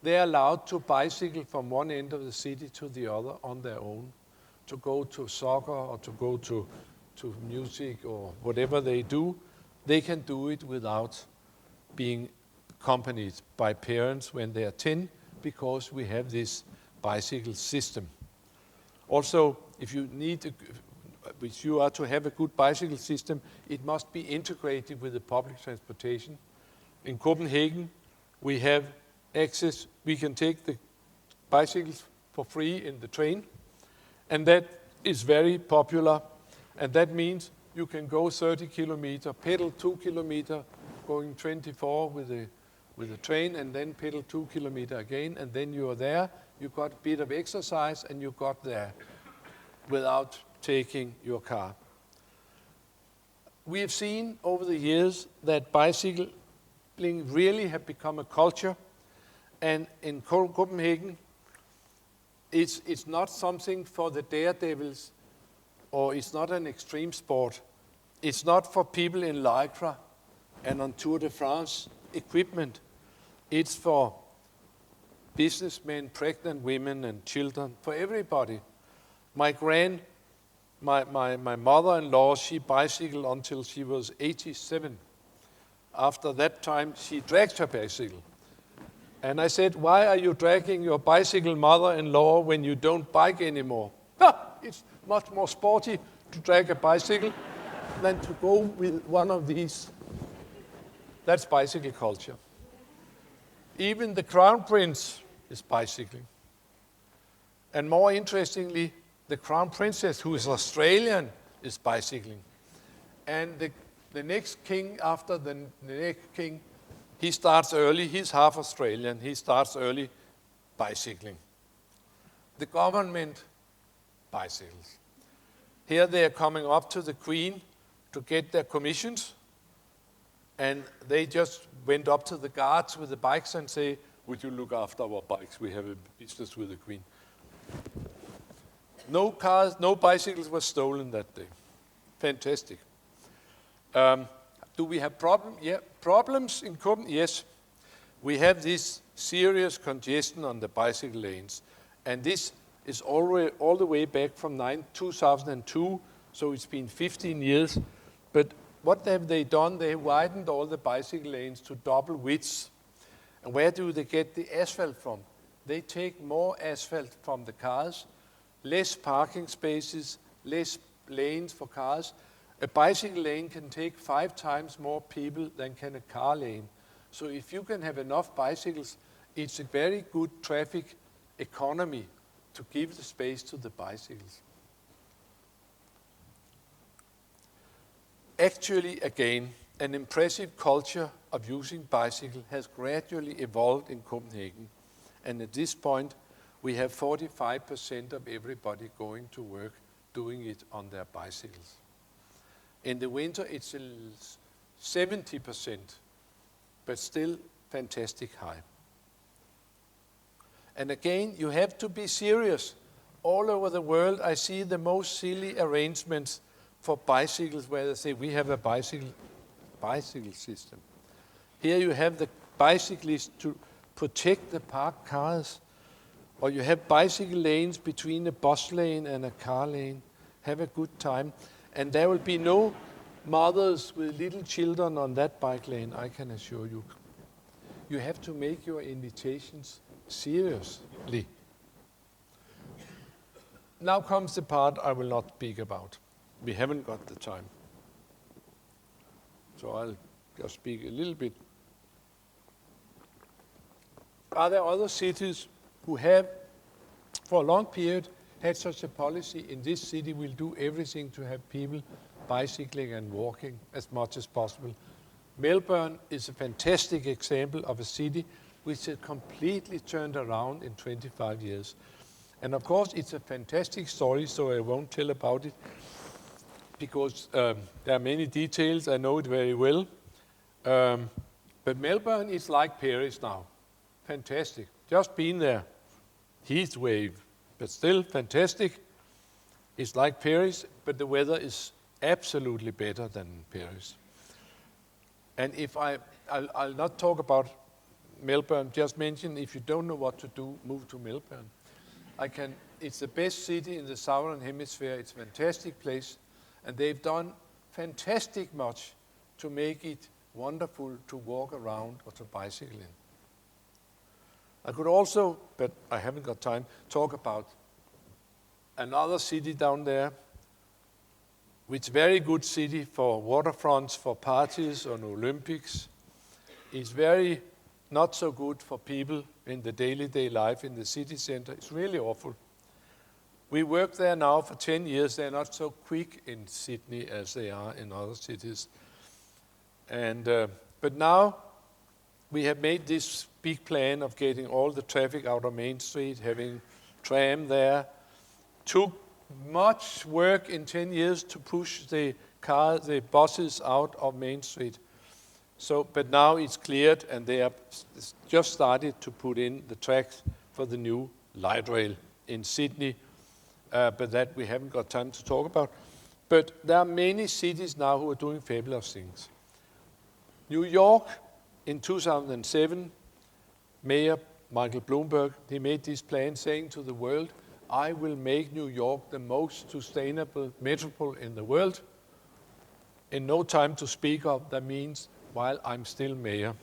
[SPEAKER 2] they are allowed to bicycle from one end of the city to the other on their own, to go to soccer or to go to music or whatever they do. They can do it without being accompanied by parents when they are 10 because we have this bicycle system. Also, if you need, which you are to have a good bicycle system, it must be integrated with the public transportation. In Copenhagen, we have access, we can take the bicycles for free in the train, and that is very popular, and that means you can go 30 kilometer, pedal 2 kilometer, going 24 with the train, and then pedal 2 kilometer again, and then you are there. You got a bit of exercise, and you got there without taking your car. We have seen over the years that bicycling really have become a culture, and in Copenhagen, it's not something for the daredevils, or it's not an extreme sport. It's not for people in Lycra and on Tour de France equipment. It's for businessmen, pregnant women and children, for everybody. My mother-in-law, she bicycled until she was 87. After that time, she dragged her bicycle. And I said, why are you dragging your bicycle, mother-in-law, when you don't bike anymore? It's much more sporty to drag a bicycle than to go with one of these. That's bicycle culture. Even the Crown Prince is bicycling. And more interestingly, the Crown Princess, who is Australian, is bicycling. And the next king after the next king, he starts early. He's half Australian. He starts early bicycling. The government bicycles. Here they are coming up to the Queen to get their commissions. And they just went up to the guards with the bikes and say, would you look after our bikes? We have a business with the Queen. No cars, no bicycles were stolen that day. Fantastic. Do we have problems? Yeah, problems in Copenhagen? Yes. We have this serious congestion on the bicycle lanes. And this is all the way back from 2002, so it's been 15 years. But what have they done? They widened all the bicycle lanes to double widths. And where do they get the asphalt from? They take more asphalt from the cars, less parking spaces, less lanes for cars. A bicycle lane can take 5 times more people than can a car lane. So if you can have enough bicycles, it's a very good traffic economy to give the space to the bicycles. Actually, again, an impressive culture of using bicycle has gradually evolved in Copenhagen. And at this point, we have 45% of everybody going to work doing it on their bicycles. In the winter, it's 70%, but still fantastic high. And again, you have to be serious. All over the world, I see the most silly arrangements for bicycles where they say, we have a bicycle system. Here you have the bicyclists to protect the parked cars, or you have bicycle lanes between a bus lane and a car lane. Have a good time. And there will be no mothers with little children on that bike lane, I can assure you. You have to make your invitations seriously. Now comes the part I will not speak about. We haven't got the time. So I'll just speak a little bit. Are there other cities who have, for a long period, had such a policy? In this city, we'll do everything to have people bicycling and walking as much as possible. Melbourne is a fantastic example of a city which has completely turned around in 25 years. And of course, it's a fantastic story, so I won't tell about it, because there are many details. I know it very well. But Melbourne is like Paris now. Fantastic. Just been there. Heat wave, but still fantastic. It's like Paris, but the weather is absolutely better than Paris. And if I'll not talk about Melbourne, just mention if you don't know what to do, move to Melbourne. It's the best city in the Southern Hemisphere. It's a fantastic place. And they've done fantastic much to make it wonderful to walk around or to bicycle in. I could also, but I haven't got time, talk about another city down there, which is a very good city for waterfronts, for parties on Olympics. It's very not so good for people in the daily life in the city center. It's really awful. We work there now for 10 years. They're not so quick in Sydney as they are in other cities. But now we have made this big plan of getting all the traffic out of Main Street, having tram there. Took much work in 10 years to push the buses out of Main Street. But now it's cleared, and they have just started to put in the tracks for the new light rail in Sydney, but that we haven't got time to talk about. But there are many cities now who are doing fabulous things. New York, in 2007, Mayor Michael Bloomberg, he made this plan saying to the world, I will make New York the most sustainable metropole in the world. In no time to speak of, that means while I'm still mayor.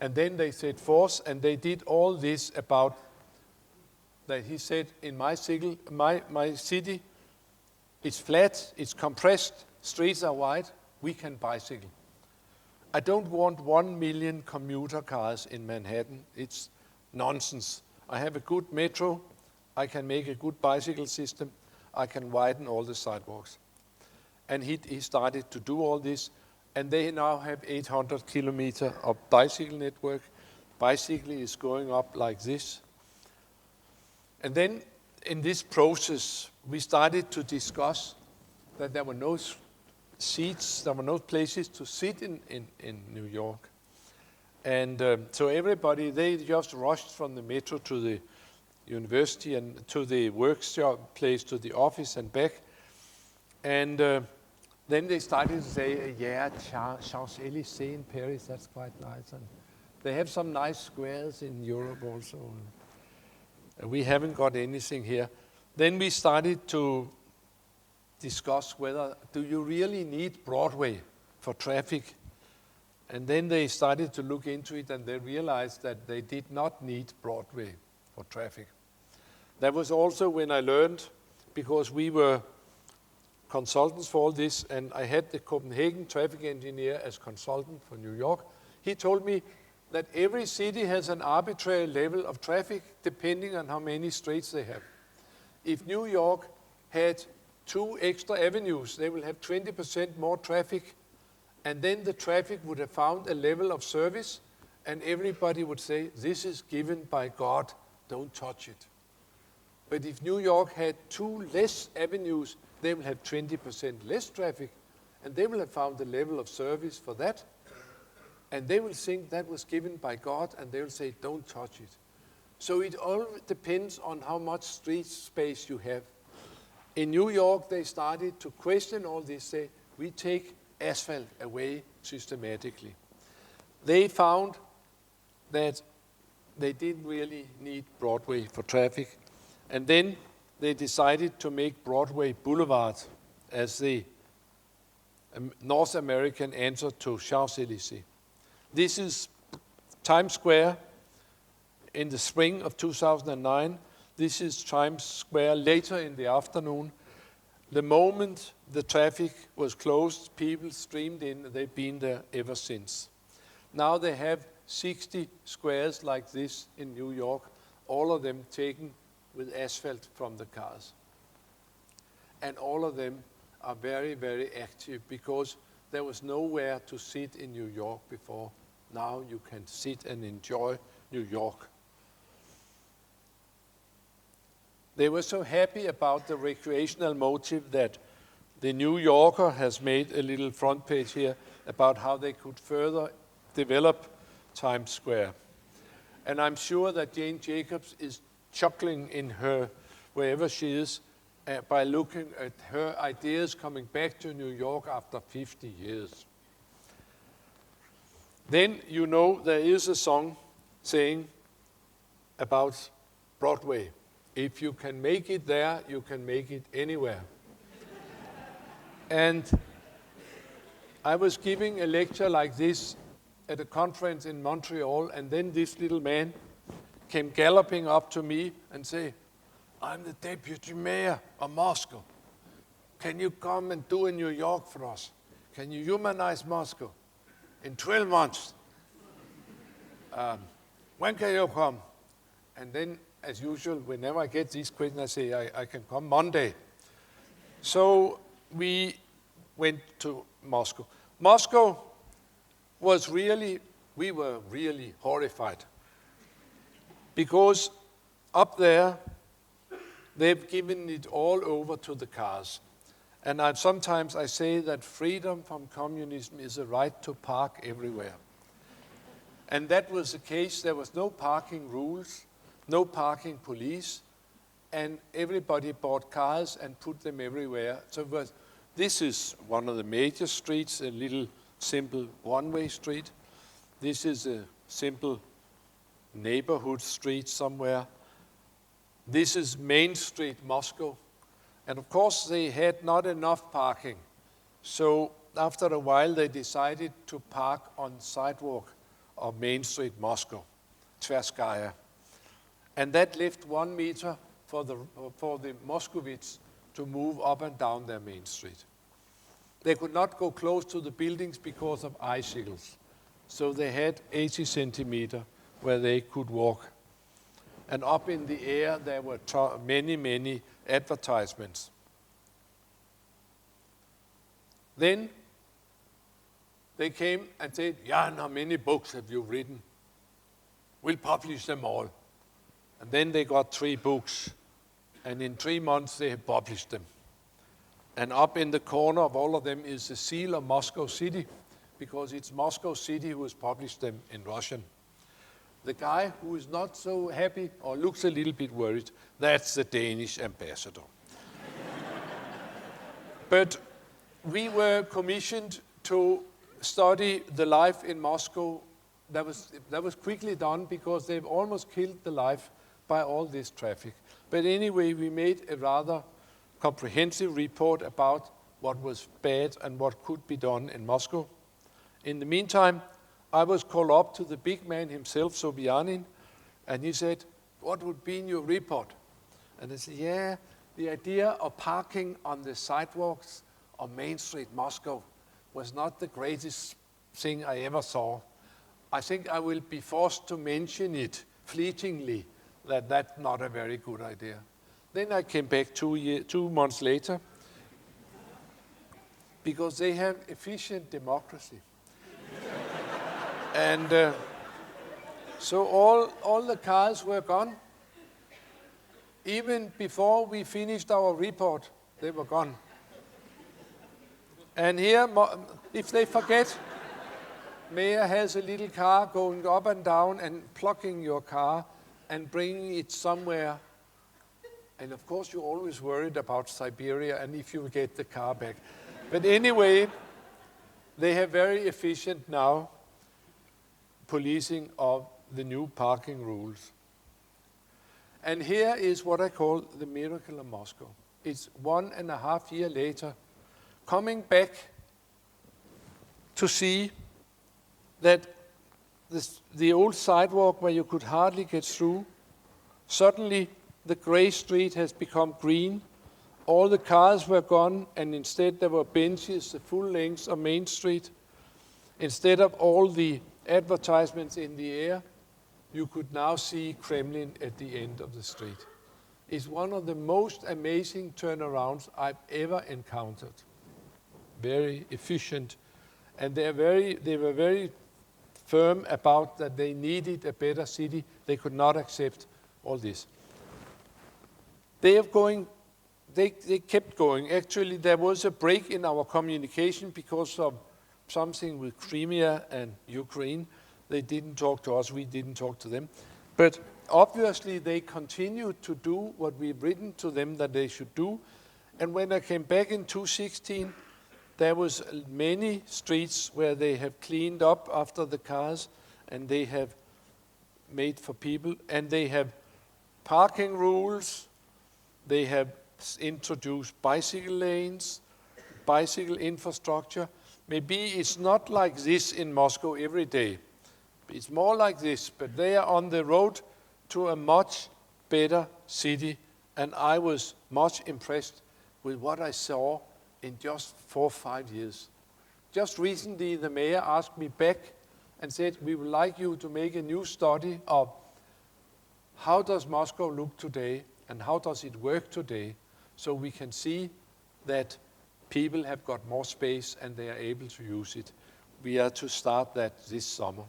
[SPEAKER 2] And then they set forth, and they did all this about that he said, in my city, it's flat, it's compressed, streets are wide, we can bicycle. I don't want 1 million commuter cars in Manhattan. It's nonsense. I have a good metro, I can make a good bicycle system, I can widen all the sidewalks. And he started to do all this, and they now have 800 kilometers of bicycle network. Bicycle is going up like this. And then in this process, we started to discuss that there were no seats, there were no places to sit in New York. And so everybody, they just rushed from the metro to the university and to the workshop place, to the office and back. And then they started to say, yeah, Champs-Élysées in Paris, that's quite nice. And they have some nice squares in Europe also. We haven't got anything here. Then we started to discuss whether, do you really need Broadway for traffic? And then they started to look into it, and they realized that they did not need Broadway for traffic. That was also when I learned, because we were consultants for all this, and I had the Copenhagen traffic engineer as consultant for New York. He told me that every city has an arbitrary level of traffic depending on how many streets they have. If New York had 2 extra avenues, they will have 20% more traffic, and then the traffic would have found a level of service, and everybody would say, this is given by God, don't touch it. But if New York had 2 less avenues, they will have 20% less traffic, and they will have found a level of service for that, and they will think that was given by God, and they will say, don't touch it. So it all depends on how much street space you have. In New York, they started to question all this, say, we take asphalt away systematically. They found that they didn't really need Broadway for traffic, and then they decided to make Broadway Boulevard as the North American answer to Champs-Élysées. This is Times Square in the spring of 2009. This is Times Square later in the afternoon. The moment the traffic was closed, people streamed in. They've been there ever since. Now they have 60 squares like this in New York, all of them taken with asphalt from the cars. And all of them are very, very active because there was nowhere to sit in New York before. Now you can sit and enjoy New York. They were so happy about the recreational motive that the New Yorker has made a little front page here about how they could further develop Times Square. And I'm sure that Jane Jacobs is chuckling in her, wherever she is, by looking at her ideas coming back to New York after 50 years. Then, you know, there is a song saying about Broadway. If you can make it there, you can make it anywhere. And I was giving a lecture like this at a conference in Montreal, and then this little man came galloping up to me and said, I'm the deputy mayor of Moscow. Can you come and do in New York for us? Can you humanize Moscow in 12 months? When can you come? And then, as usual, whenever I get these questions, I say, I can come Monday. So we went to Moscow. Moscow was really, we were really horrified. Because up there, they've given it all over to the cars. And sometimes I say that freedom from communism is a right to park everywhere. And that was the case. There was no parking rules, no parking police, and everybody bought cars and put them everywhere. So this is one of the major streets, a little simple one-way street. This is a simple neighborhood street somewhere. This is Main Street, Moscow. And of course, they had not enough parking. So after a while, they decided to park on sidewalk of Main Street, Moscow, Tverskaya. And that left 1 meter for the Moscovites to move up and down their main street. They could not go close to the buildings because of icicles. So they had 80 centimeter where they could walk. And up in the air, there were many, many advertisements. Then they came and said, Jan, how many books have you written? We'll publish them all. And then they got 3 books. And in 3 months, they have published them. And up in the corner of all of them is the seal of Moscow City, because it's Moscow City who has published them in Russian. The guy who is not so happy or looks a little bit worried, that's the Danish ambassador. But we were commissioned to study the life in Moscow. That was quickly done because they've almost killed the life by all this traffic. But anyway, we made a rather comprehensive report about what was bad and what could be done in Moscow. In the meantime, I was called up to the big man himself, Sobyanin, and he said, what would be in your report? And I said, yeah, the idea of parking on the sidewalks of Main Street, Moscow, was not the greatest thing I ever saw. I think I will be forced to mention it fleetingly, that that's not a very good idea. Then I came back 2 months later, because they have efficient democracy. And so all the cars were gone. Even before we finished our report, they were gone. And here, if they forget, Mayor has a little car going up and down and plugging your car and bringing it somewhere. And of course, you're always worried about Siberia and if you get the car back. But anyway, they have very efficient now policing of the new parking rules. And here is what I call the miracle of Moscow. It's 1.5 years later, coming back to see that the old sidewalk where you could hardly get through, suddenly the gray street has become green. All the cars were gone, and instead there were benches the full length of Main Street. Instead of all the advertisements in the air, you could now see Kremlin at the end of the street. It's one of the most amazing turnarounds I've ever encountered. Very efficient. And they were very firm about that they needed a better city. They could not accept all this. They kept going. Actually, there was a break in our communication because of something with Crimea and Ukraine. They didn't talk to us, we didn't talk to them. But obviously, they continued to do what we've written to them that they should do. And when I came back in 2016, there was many streets where they have cleaned up after the cars, and they have made for people, and they have parking rules, they have introduced bicycle lanes, bicycle infrastructure. Maybe it's not like this in Moscow every day. It's more like this, but they are on the road to a much better city, and I was much impressed with what I saw in just 4 or 5 years. Just recently, the mayor asked me back and said, we would like you to make a new study of how does Moscow look today and how does it work today, so we can see that people have got more space and they are able to use it. We are to start that this summer.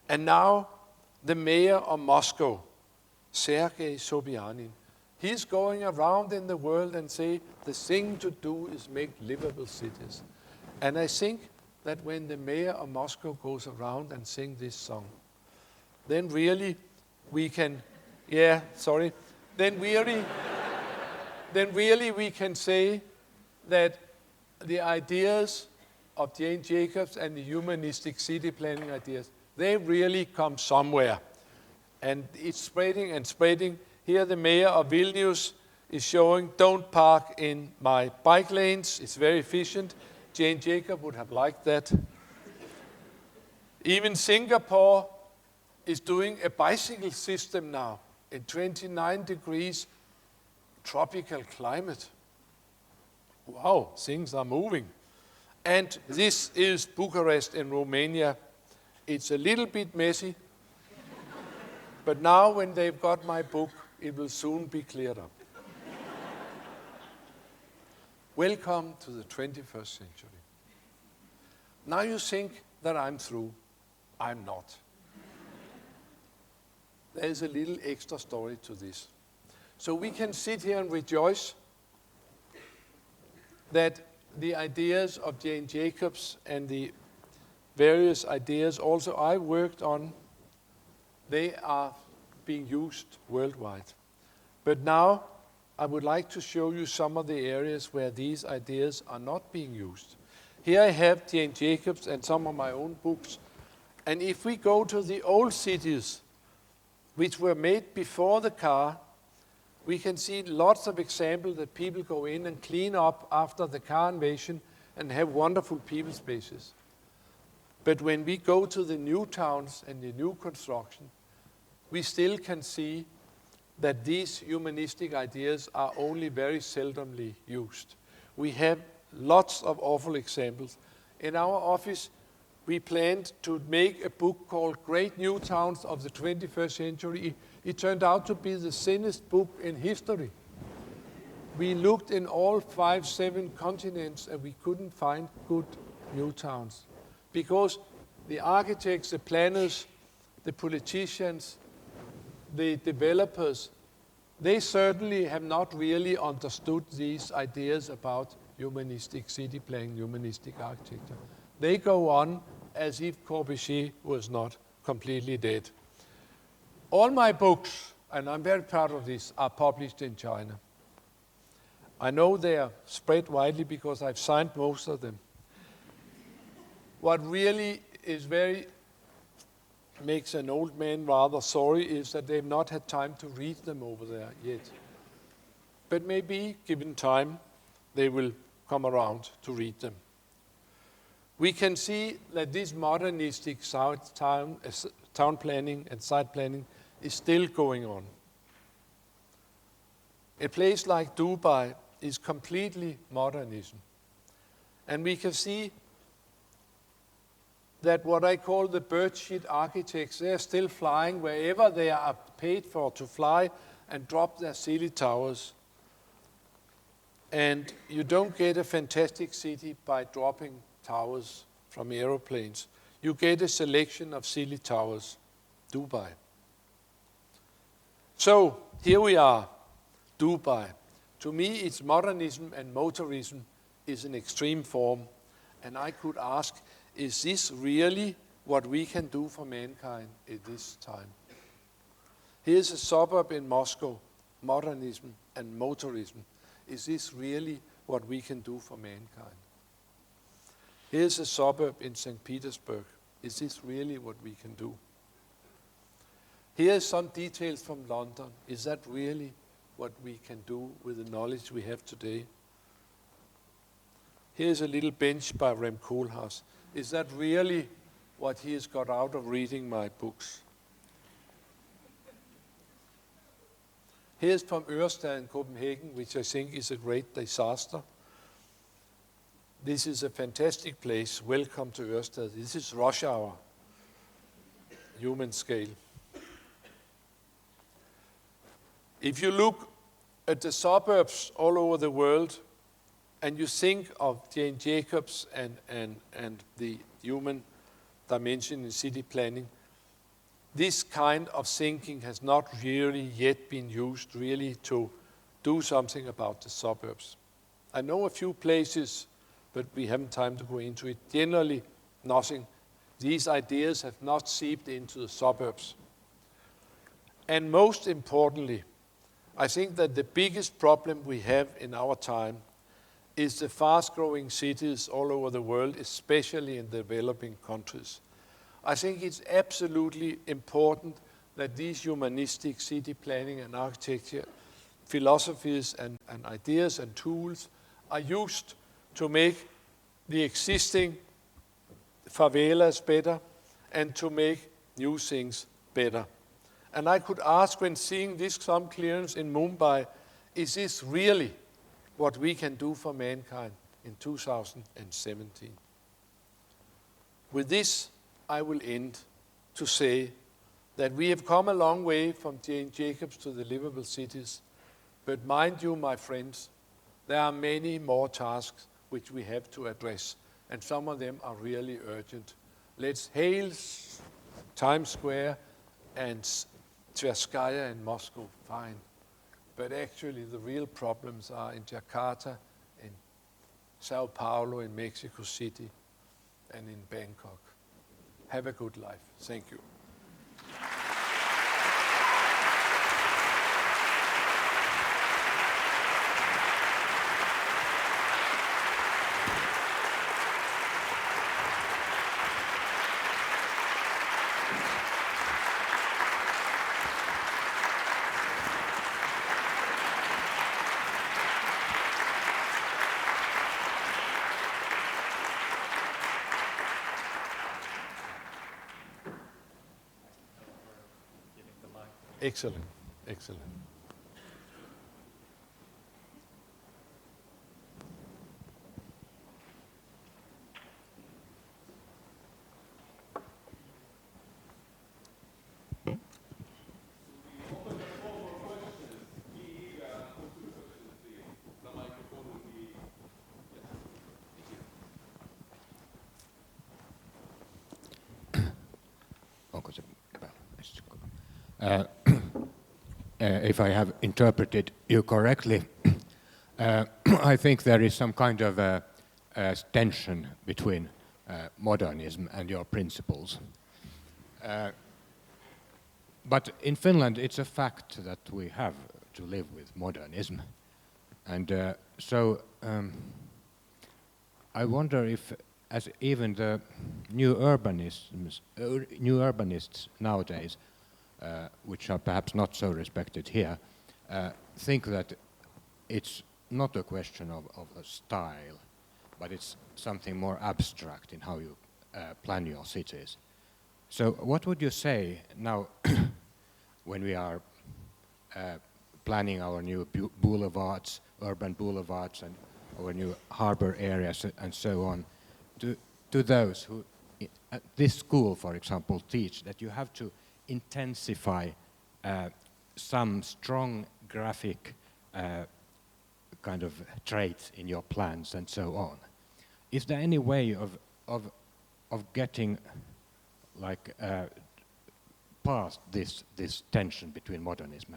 [SPEAKER 2] And now, the mayor of Moscow, Sergei Sobyanin, he's going around in the world and say, the thing to do is make livable cities. And I think that when the mayor of Moscow goes around and sing this song, then really we can, then really we can say that the ideas of Jane Jacobs and the humanistic city planning ideas, they really come somewhere. And it's spreading and spreading. Here the mayor of Vilnius is showing, don't park in my bike lanes. It's very efficient. Jane Jacobs would have liked that. Even Singapore is doing a bicycle system now in 29 degrees tropical climate. Wow, things are moving. And this is Bucharest in Romania. It's a little bit messy, but now when they've got my book, it will soon be cleared up. Welcome to the 21st century. Now you think that I'm through. I'm not. There's a little extra story to this. So we can sit here and rejoice that the ideas of Jane Jacobs and the various ideas also I worked on, they are being used worldwide. But now I would like to show you some of the areas where these ideas are not being used. Here I have Jane Jacobs and some of my own books. And if we go to the old cities, which were made before the car, we can see lots of examples that people go in and clean up after the car invasion and have wonderful people spaces. But when we go to the new towns and the new construction, we still can see that these humanistic ideas are only very seldomly used. We have lots of awful examples. In our office, we planned to make a book called Great New Towns of the 21st Century. It turned out to be the thinnest book in history. We looked in all 5, 7 continents and we couldn't find good new towns. Because the architects, the planners, the politicians, the developers, they certainly have not really understood these ideas about humanistic city planning, humanistic architecture. They go on as if Corbusier was not completely dead. All my books, and I'm very proud of this, are published in China. I know they are spread widely because I've signed most of them. What really is makes an old man rather sorry is that they've not had time to read them over there yet. But maybe, given time, they will come around to read them. We can see that this modernistic town planning and site planning is still going on. A place like Dubai is completely modernism. And we can see that what I call the bird-shit architects, they're still flying wherever they are paid for to fly and drop their silly towers. And you don't get a fantastic city by dropping towers from aeroplanes. You get a selection of silly towers, Dubai. So here we are, Dubai. To me, it's modernism and motorism is an extreme form. And I could ask, is this really what we can do for mankind at this time? Here's a suburb in Moscow, modernism and motorism. Is this really what we can do for mankind? Here's a suburb in St. Petersburg. Is this really what we can do? Here's some details from London. Is that really what we can do with the knowledge we have today? Here's a little bench by Rem Koolhaas. Is that really what he has got out of reading my books? Here's from Ørestad in Copenhagen, which I think is a great disaster. This is a fantastic place. Welcome to Ørestad. This is rush hour, human scale. If you look at the suburbs all over the world, and you think of Jane Jacobs and the human dimension in city planning, this kind of thinking has not really yet been used really to do something about the suburbs. I know a few places, but we haven't time to go into it. Generally, nothing. These ideas have not seeped into the suburbs. And most importantly, I think that the biggest problem we have in our time is the fast-growing cities all over the world, especially in the developing countries. I think it's absolutely important that these humanistic city planning and architecture philosophies and ideas and tools are used to make the existing favelas better and to make new things better. And I could ask, when seeing this slum clearance in Mumbai, is this really what we can do for mankind in 2017? With this, I will end to say that we have come a long way from Jane Jacobs to the livable cities. But mind you, my friends, there are many more tasks which we have to address, and some of them are really urgent. Let's hail Times Square and Tverskaya in Moscow, fine. But actually the real problems are in Jakarta, in Sao Paulo, in Mexico City, and in Bangkok. Have a good life. Thank you. Excellent, excellent.
[SPEAKER 3] If I have interpreted you correctly, I think there is some kind of a tension between modernism and your principles. But in Finland, it's a fact that we have to live with modernism. And so I wonder if, as even the new urbanists nowadays, which are perhaps not so respected here, think that it's not a question of a style, but it's something more abstract in how you plan your cities. So what would you say now when we are planning our new boulevards, urban boulevards, and our new harbor areas and so on, to those who at this school, for example, teach that you have to intensify some strong graphic kind of traits in your plans and so on. Is there any way of getting like past this tension between modernism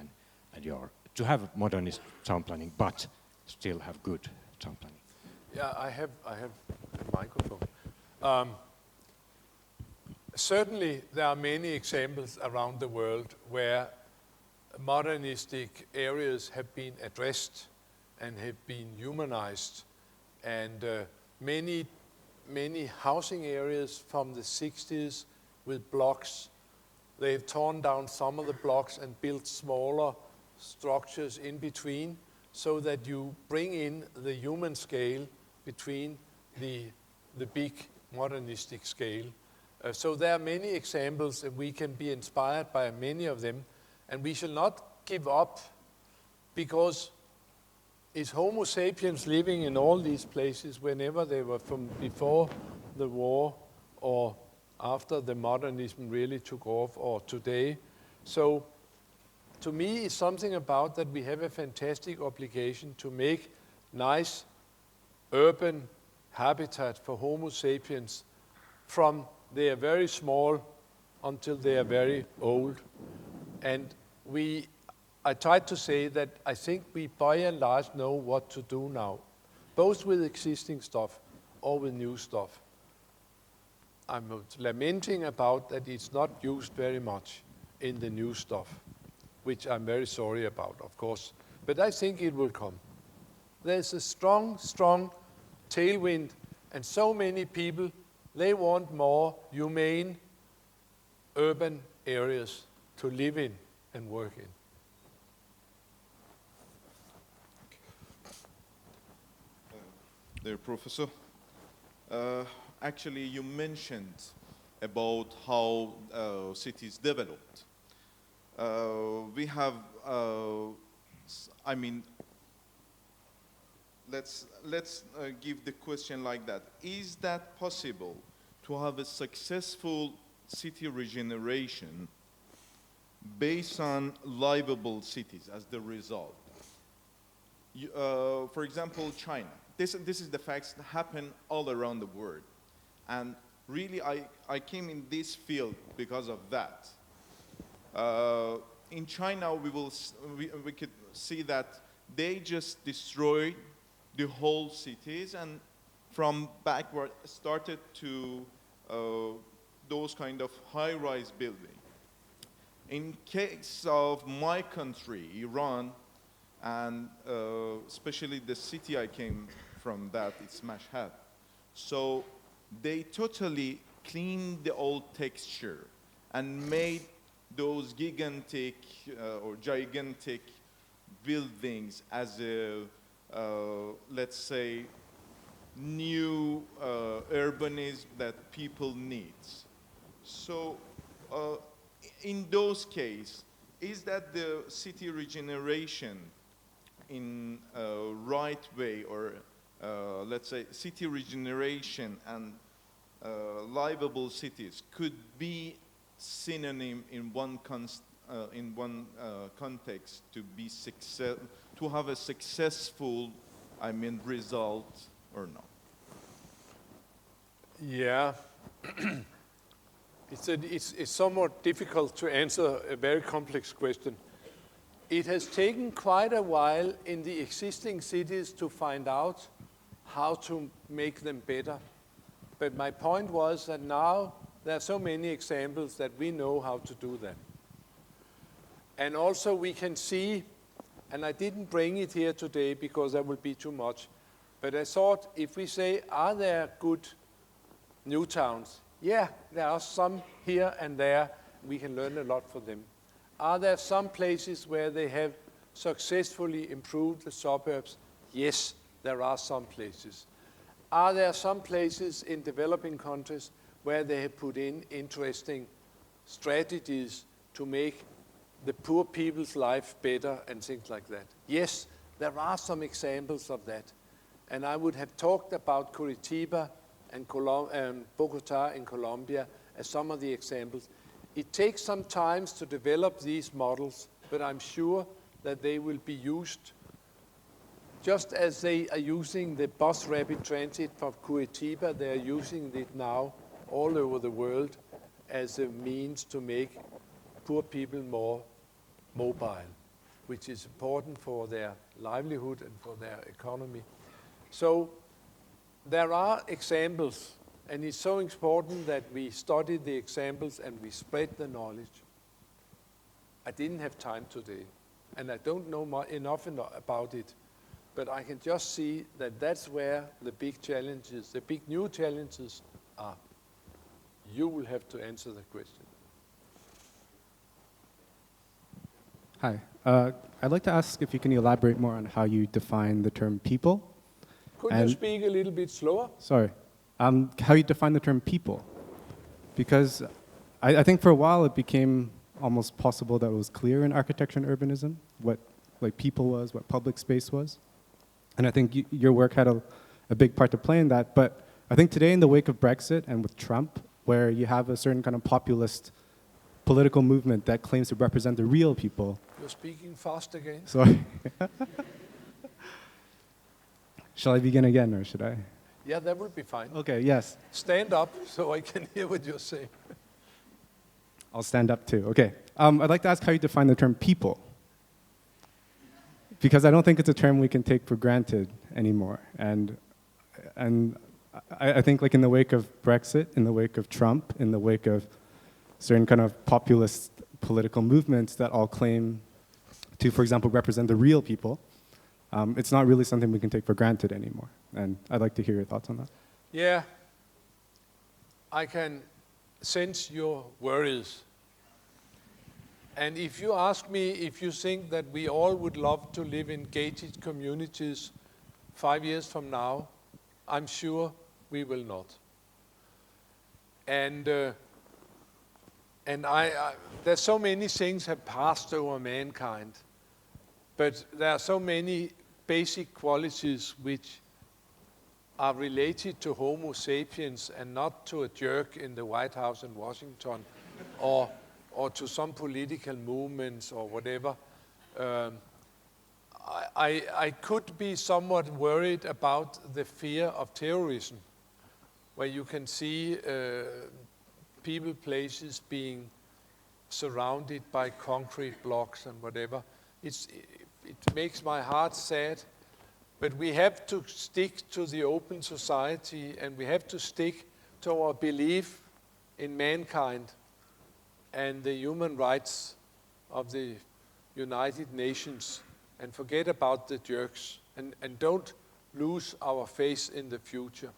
[SPEAKER 3] and your, to have modernist town planning but still have good town planning?
[SPEAKER 2] Yeah, I have a microphone. Certainly, there are many examples around the world where modernistic areas have been addressed and have been humanized, and many housing areas from the 60s with blocks, they've torn down some of the blocks and built smaller structures in between so that you bring in the human scale between the big modernistic scale. So there are many examples, and we can be inspired by many of them, and we shall not give up, because it's Homo sapiens living in all these places whenever they were from before the war or after the modernism really took off, or today. So to me, it's something about that we have a fantastic obligation to make nice urban habitat for Homo sapiens from they are very small until they are very old. And I tried to say that I think we by and large know what to do now, both with existing stuff or with new stuff. I'm lamenting about that it's not used very much in the new stuff, which I'm very sorry about, of course. But I think it will come. There's a strong, strong tailwind, and so many people, they want more humane urban areas to live in and work in.
[SPEAKER 4] Dear Professor, actually you mentioned about how cities developed. We have, I mean, let's give the question like that. Is that possible to have a successful city regeneration based on livable cities as the result? For example, China. This is the facts that happen all around the world. And really, I came in this field because of that. In China, we could see that they just destroyed the whole cities, and from backward started to those kind of high-rise building. In case of my country, Iran, and especially the city I came from, that it's Mashhad. So they totally cleaned the old texture and made those gigantic buildings as a, let's say, new urbanism that people need. So in those cases, is that the city regeneration in a right way, or let's say city regeneration and livable cities could be synonym in one context to have a successful, result or not?
[SPEAKER 2] Yeah, it's somewhat difficult to answer a very complex question. It has taken quite a while in the existing cities to find out how to make them better. But my point was that now there are so many examples that we know how to do that. And also we can see, and I didn't bring it here today because that would be too much, but I thought if we say, are there good new towns? Yeah, there are some here and there. We can learn a lot from them. Are there some places where they have successfully improved the suburbs? Yes, there are some places. Are there some places in developing countries where they have put in interesting strategies to make the poor people's life better and things like that? Yes, there are some examples of that. And I would have talked about Curitiba and Bogota in Colombia as some of the examples. It takes some time to develop these models, but I'm sure that they will be used just as they are using the bus rapid transit from Curitiba. They are using it now all over the world as a means to make poor people more mobile, which is important for their livelihood and for their economy. So there are examples, and it's so important that we study the examples and we spread the knowledge. I didn't have time today, and I don't know enough about it, but I can just see that that's where the big challenges, the big new challenges are. You will have to answer the question.
[SPEAKER 5] Hi. I'd like to ask if you can elaborate more on how you define the term people.
[SPEAKER 2] Could you
[SPEAKER 5] And-
[SPEAKER 2] speak a little bit slower?
[SPEAKER 5] Sorry. How you define the term people. Because I think for a while it became almost possible that it was clear in architecture and urbanism what like people was, what public space was. And I think your work had a big part to play in that. But I think today in the wake of Brexit and with Trump, where you have a certain kind of populist political movement that claims to represent the real people.
[SPEAKER 2] You're speaking fast again.
[SPEAKER 5] Sorry. Shall I begin again or should I?
[SPEAKER 2] Yeah, that will be fine.
[SPEAKER 5] Okay, yes.
[SPEAKER 2] Stand up so I can hear what you're saying.
[SPEAKER 5] I'll stand up too. Okay. I'd like to ask how you define the term people. Because I don't think it's a term we can take for granted anymore. And I think like in the wake of Brexit, in the wake of Trump, in the wake of certain kind of populist political movements that all claim to, for example, represent the real people, it's not really something we can take for granted anymore. And I'd like to hear your thoughts on that.
[SPEAKER 2] Yeah, I can sense your worries. And if you ask me if you think that we all would love to live in gated communities 5 years from now, I'm sure we will not. And there's so many things have passed over mankind, but there are so many basic qualities which are related to Homo sapiens and not to a jerk in the White House in Washington or to some political movements or whatever. I could be somewhat worried about the fear of terrorism, where you can see people, places being surrounded by concrete blocks and whatever. It makes my heart sad, but we have to stick to the open society and we have to stick to our belief in mankind and the human rights of the United Nations and forget about the jerks and don't lose our faith in the future.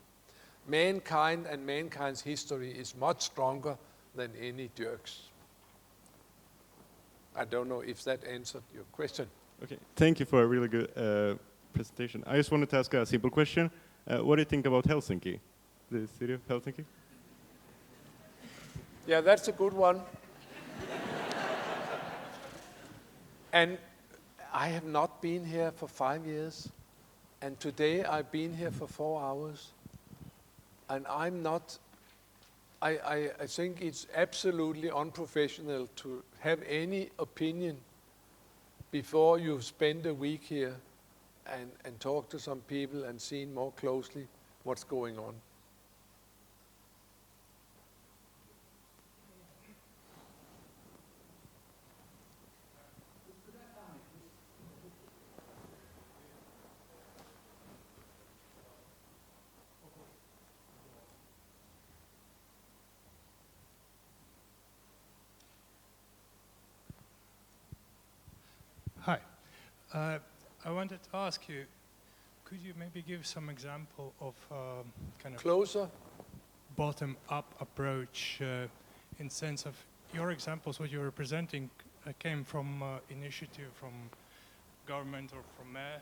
[SPEAKER 2] Mankind and mankind's history is much stronger than any jerks. I don't know if that answered your question.
[SPEAKER 6] Okay, thank you for a really good presentation. I just wanted to ask a simple question. What do you think about Helsinki, the city of Helsinki?
[SPEAKER 2] Yeah, that's a good one. And I have not been here for 5 years. And today I've been here for 4 hours. And I'm not, I think it's absolutely unprofessional to have any opinion before you've spent a week here and talk to some people and seen more closely what's going on.
[SPEAKER 7] Hi. I wanted to ask you, could you maybe give some example of kind of
[SPEAKER 2] Closer?
[SPEAKER 7] bottom-up approach in sense of your examples, what you were presenting came from initiative from government or from mayor.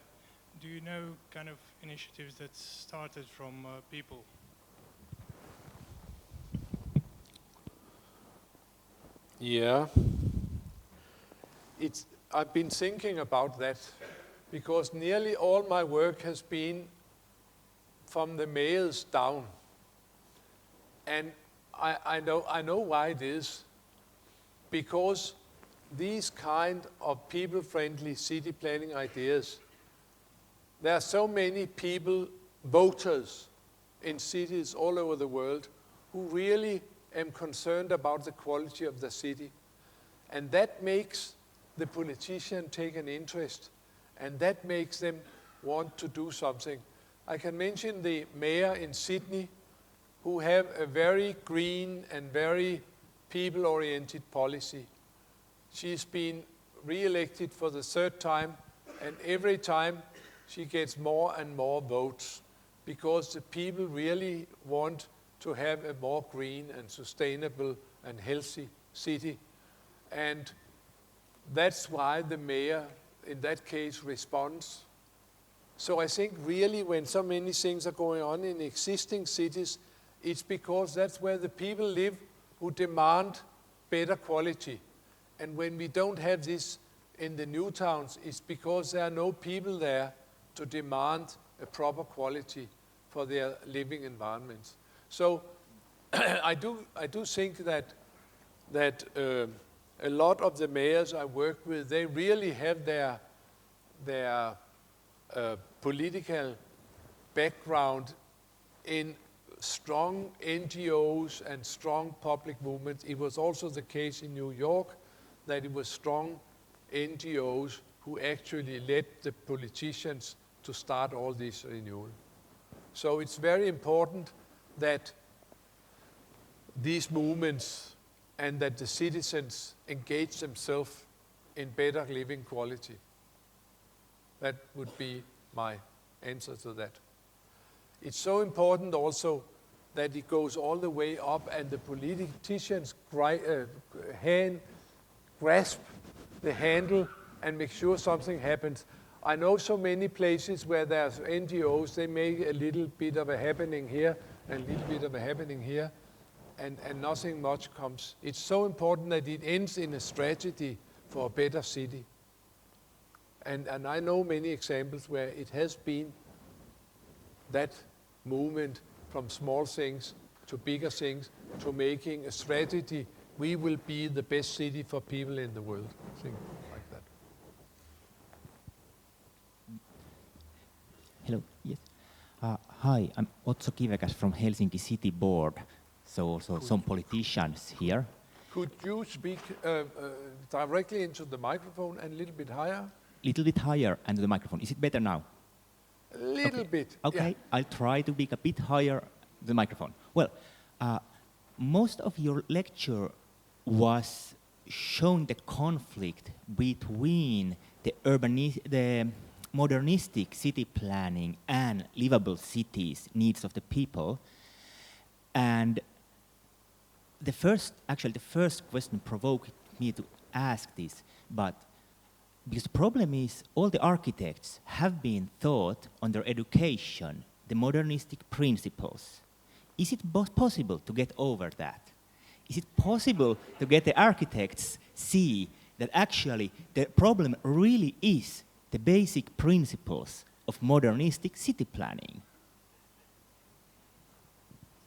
[SPEAKER 7] Do you know kind of initiatives that started from people?
[SPEAKER 2] Yeah. I've been thinking about that because nearly all my work has been from the mayors down. And I know why it is. Because these kind of people-friendly city planning ideas, there are so many people, voters in cities all over the world who really am concerned about the quality of the city. And that makes the politician take an interest, and that makes them want to do something. I can mention the mayor in Sydney, who have a very green and very people-oriented policy. She's been re-elected for the 3rd time, and every time she gets more and more votes because the people really want to have a more green and sustainable and healthy city. And that's why the mayor, in that case, responds So I think really when so many things are going on in existing cities, it's because that's where the people live who demand better quality. And when we don't have this in the new towns, it's because there are no people there to demand a proper quality for their living environments. So I do think that a lot of the mayors I work with, they really have their political background in strong NGOs and strong public movements. It was also the case in New York that it was strong NGOs who actually led the politicians to start all this renewal. So it's very important that these movements and that the citizens engage themselves in better living quality. That would be my answer to that. It's so important also that it goes all the way up and the politicians grasp the handle and make sure something happens. I know so many places where there's NGOs, they make a little bit of a happening here and a little bit of a happening here, and nothing much comes. It's so important that it ends in a strategy for a better city. And I know many examples where it has been that movement from small things to bigger things to making a strategy. We will be the best city for people in the world. Things like that.
[SPEAKER 8] Hello, yes. Hi, I'm Otso Kivekäs from Helsinki City Board. So also some politicians here.
[SPEAKER 2] Could you speak directly into the microphone and a little bit higher?
[SPEAKER 8] Little bit higher and the microphone. Is it better now?
[SPEAKER 2] A little bit.
[SPEAKER 8] Okay,
[SPEAKER 2] Yeah.
[SPEAKER 8] I'll try to be a bit higher the microphone. Well, most of your lecture was showing the conflict between the modernistic city planning and livable cities, needs of the people. And the first question provoked me to ask this, but because the problem is all the architects have been taught on their education the modernistic principles. Is it possible to get over that? Is it possible to get the architects see that actually the problem really is the basic principles of modernistic city planning?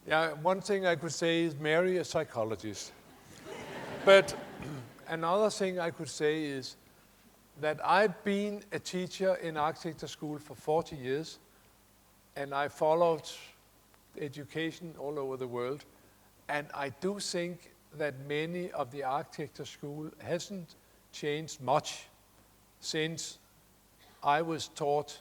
[SPEAKER 2] Yeah, one thing I could say is marry a psychologist. But another thing I could say is that I've been a teacher in architecture school for 40 years, and I followed education all over the world. And I do think that many of the architecture school hasn't changed much since I was taught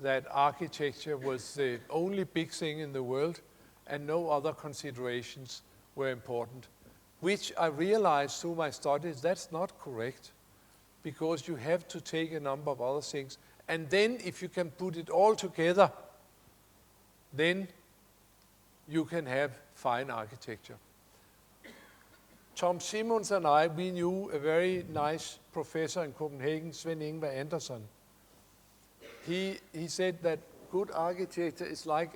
[SPEAKER 2] that architecture was the only big thing in the world and no other considerations were important, which I realized through my studies that's not correct, because you have to take a number of other things. And then if you can put it all together, then you can have fine architecture. Tom Simmons and I, we knew a very nice professor in Copenhagen, Sven Ingvar Andersen. He said that good architecture is like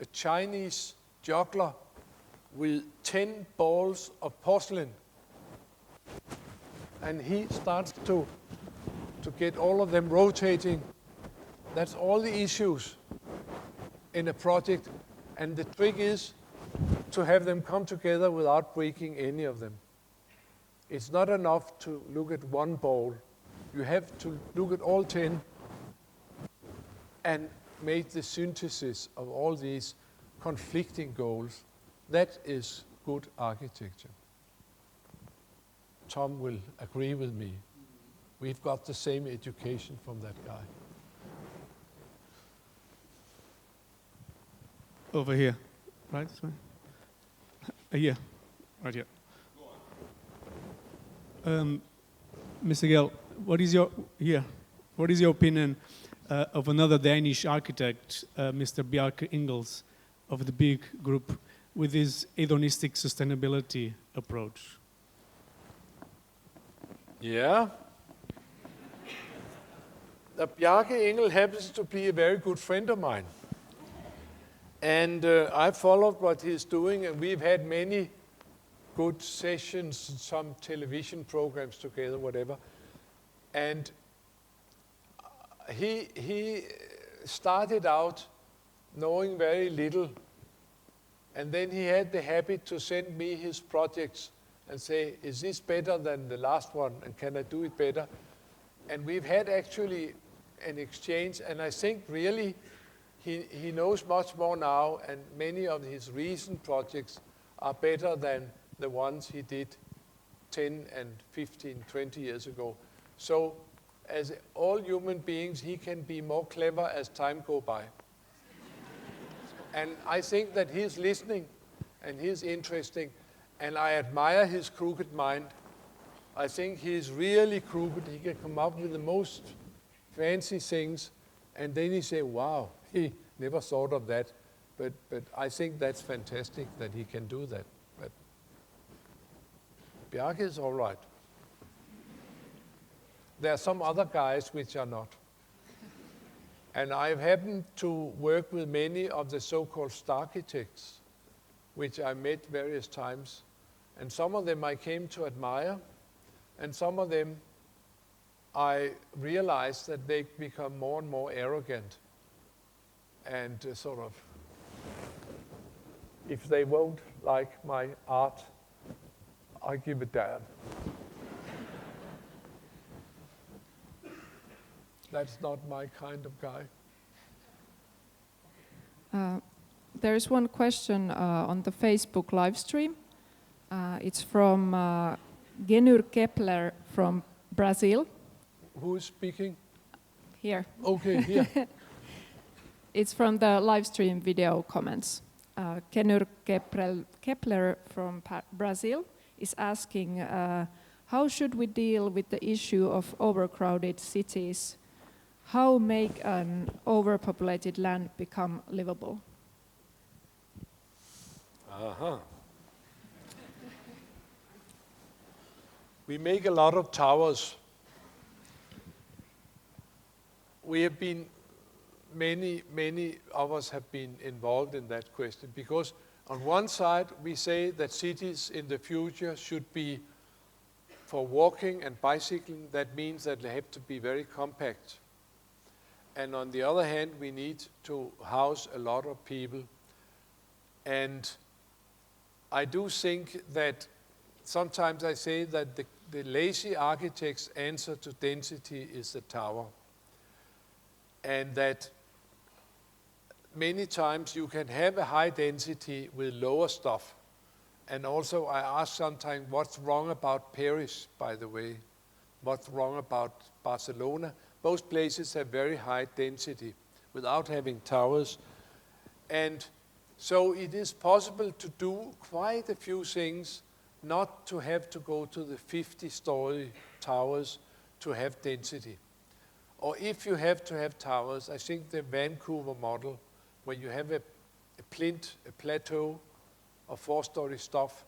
[SPEAKER 2] a Chinese juggler with 10 balls of porcelain. And he starts to get all of them rotating. That's all the issues in a project. And the trick is to have them come together without breaking any of them. It's not enough to look at one ball. You have to look at all 10 and make the synthesis of all these conflicting goals. That is good architecture. Tom will agree with me. We've got the same education from that guy.
[SPEAKER 9] Over here, right? This way? Here, right here. Mr. Gell, what is your opinion of another Danish architect, Mr. Bjarke Ingels, of the big group, with his hedonistic sustainability approach?
[SPEAKER 2] Yeah. Bjarke Ingel happens to be a very good friend of mine. And I followed what he's doing, and we've had many good sessions, some television programs together, whatever. And he started out knowing very little, and then he had the habit to send me his projects and say, is this better than the last one, and can I do it better? And we've had actually an exchange, and I think really he knows much more now, and many of his recent projects are better than the ones he did 10 and 15, 20 years ago. So as all human beings, he can be more clever as time goes by. And I think that he's listening and he's interesting, and I admire his crooked mind. I think he's really crooked. He can come up with the most fancy things, and then he say, wow, he never thought of that. But I think that's fantastic that he can do that. But Bjarke is all right. There are some other guys which are not. And I've happened to work with many of the so-called starchitects, which I met various times. And some of them I came to admire, and some of them I realized that they become more and more arrogant. And sort of, if they won't like my art, I give a damn. That's not my kind of guy.
[SPEAKER 10] There is one question on the Facebook live stream. It's from Genur Kepler from Brazil.
[SPEAKER 2] Who is speaking?
[SPEAKER 10] Here.
[SPEAKER 2] Okay, here.
[SPEAKER 10] It's from the live stream video comments. Genur Kepler from Brazil is asking, how should we deal with the issue of overcrowded cities? How make an overpopulated land become livable?
[SPEAKER 2] We make a lot of towers. We have been, many of us have been involved in that question, because on one side we say that cities in the future should be for walking and bicycling. That means that they have to be very compact. And on the other hand, we need to house a lot of people. And I do think that sometimes I say that the lazy architect's answer to density is the tower. And that many times you can have a high density with lower stuff. And also I ask sometimes, what's wrong about Paris, by the way? What's wrong about Barcelona? Both places have very high density without having towers. And so it is possible to do quite a few things, not to have to go to the 50-story towers to have density. Or if you have to have towers, I think the Vancouver model, where you have a plinth, a plateau of 4-story stuff,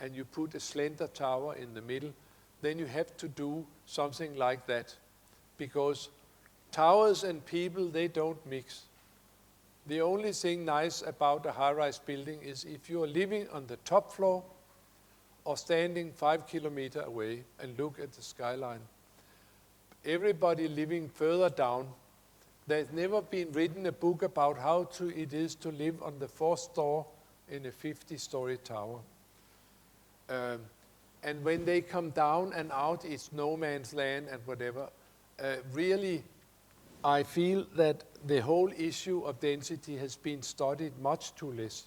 [SPEAKER 2] and you put a slender tower in the middle, then you have to do something like that. Because towers and people, they don't mix. The only thing nice about a high-rise building is if you are living on the top floor or standing 5 kilometers away and look at the skyline. Everybody living further down, there's never been written a book about how it is to live on the 4th floor in a 50-story tower. And when they come down and out, it's no man's land and whatever. Really, I feel that the whole issue of density has been studied much too less.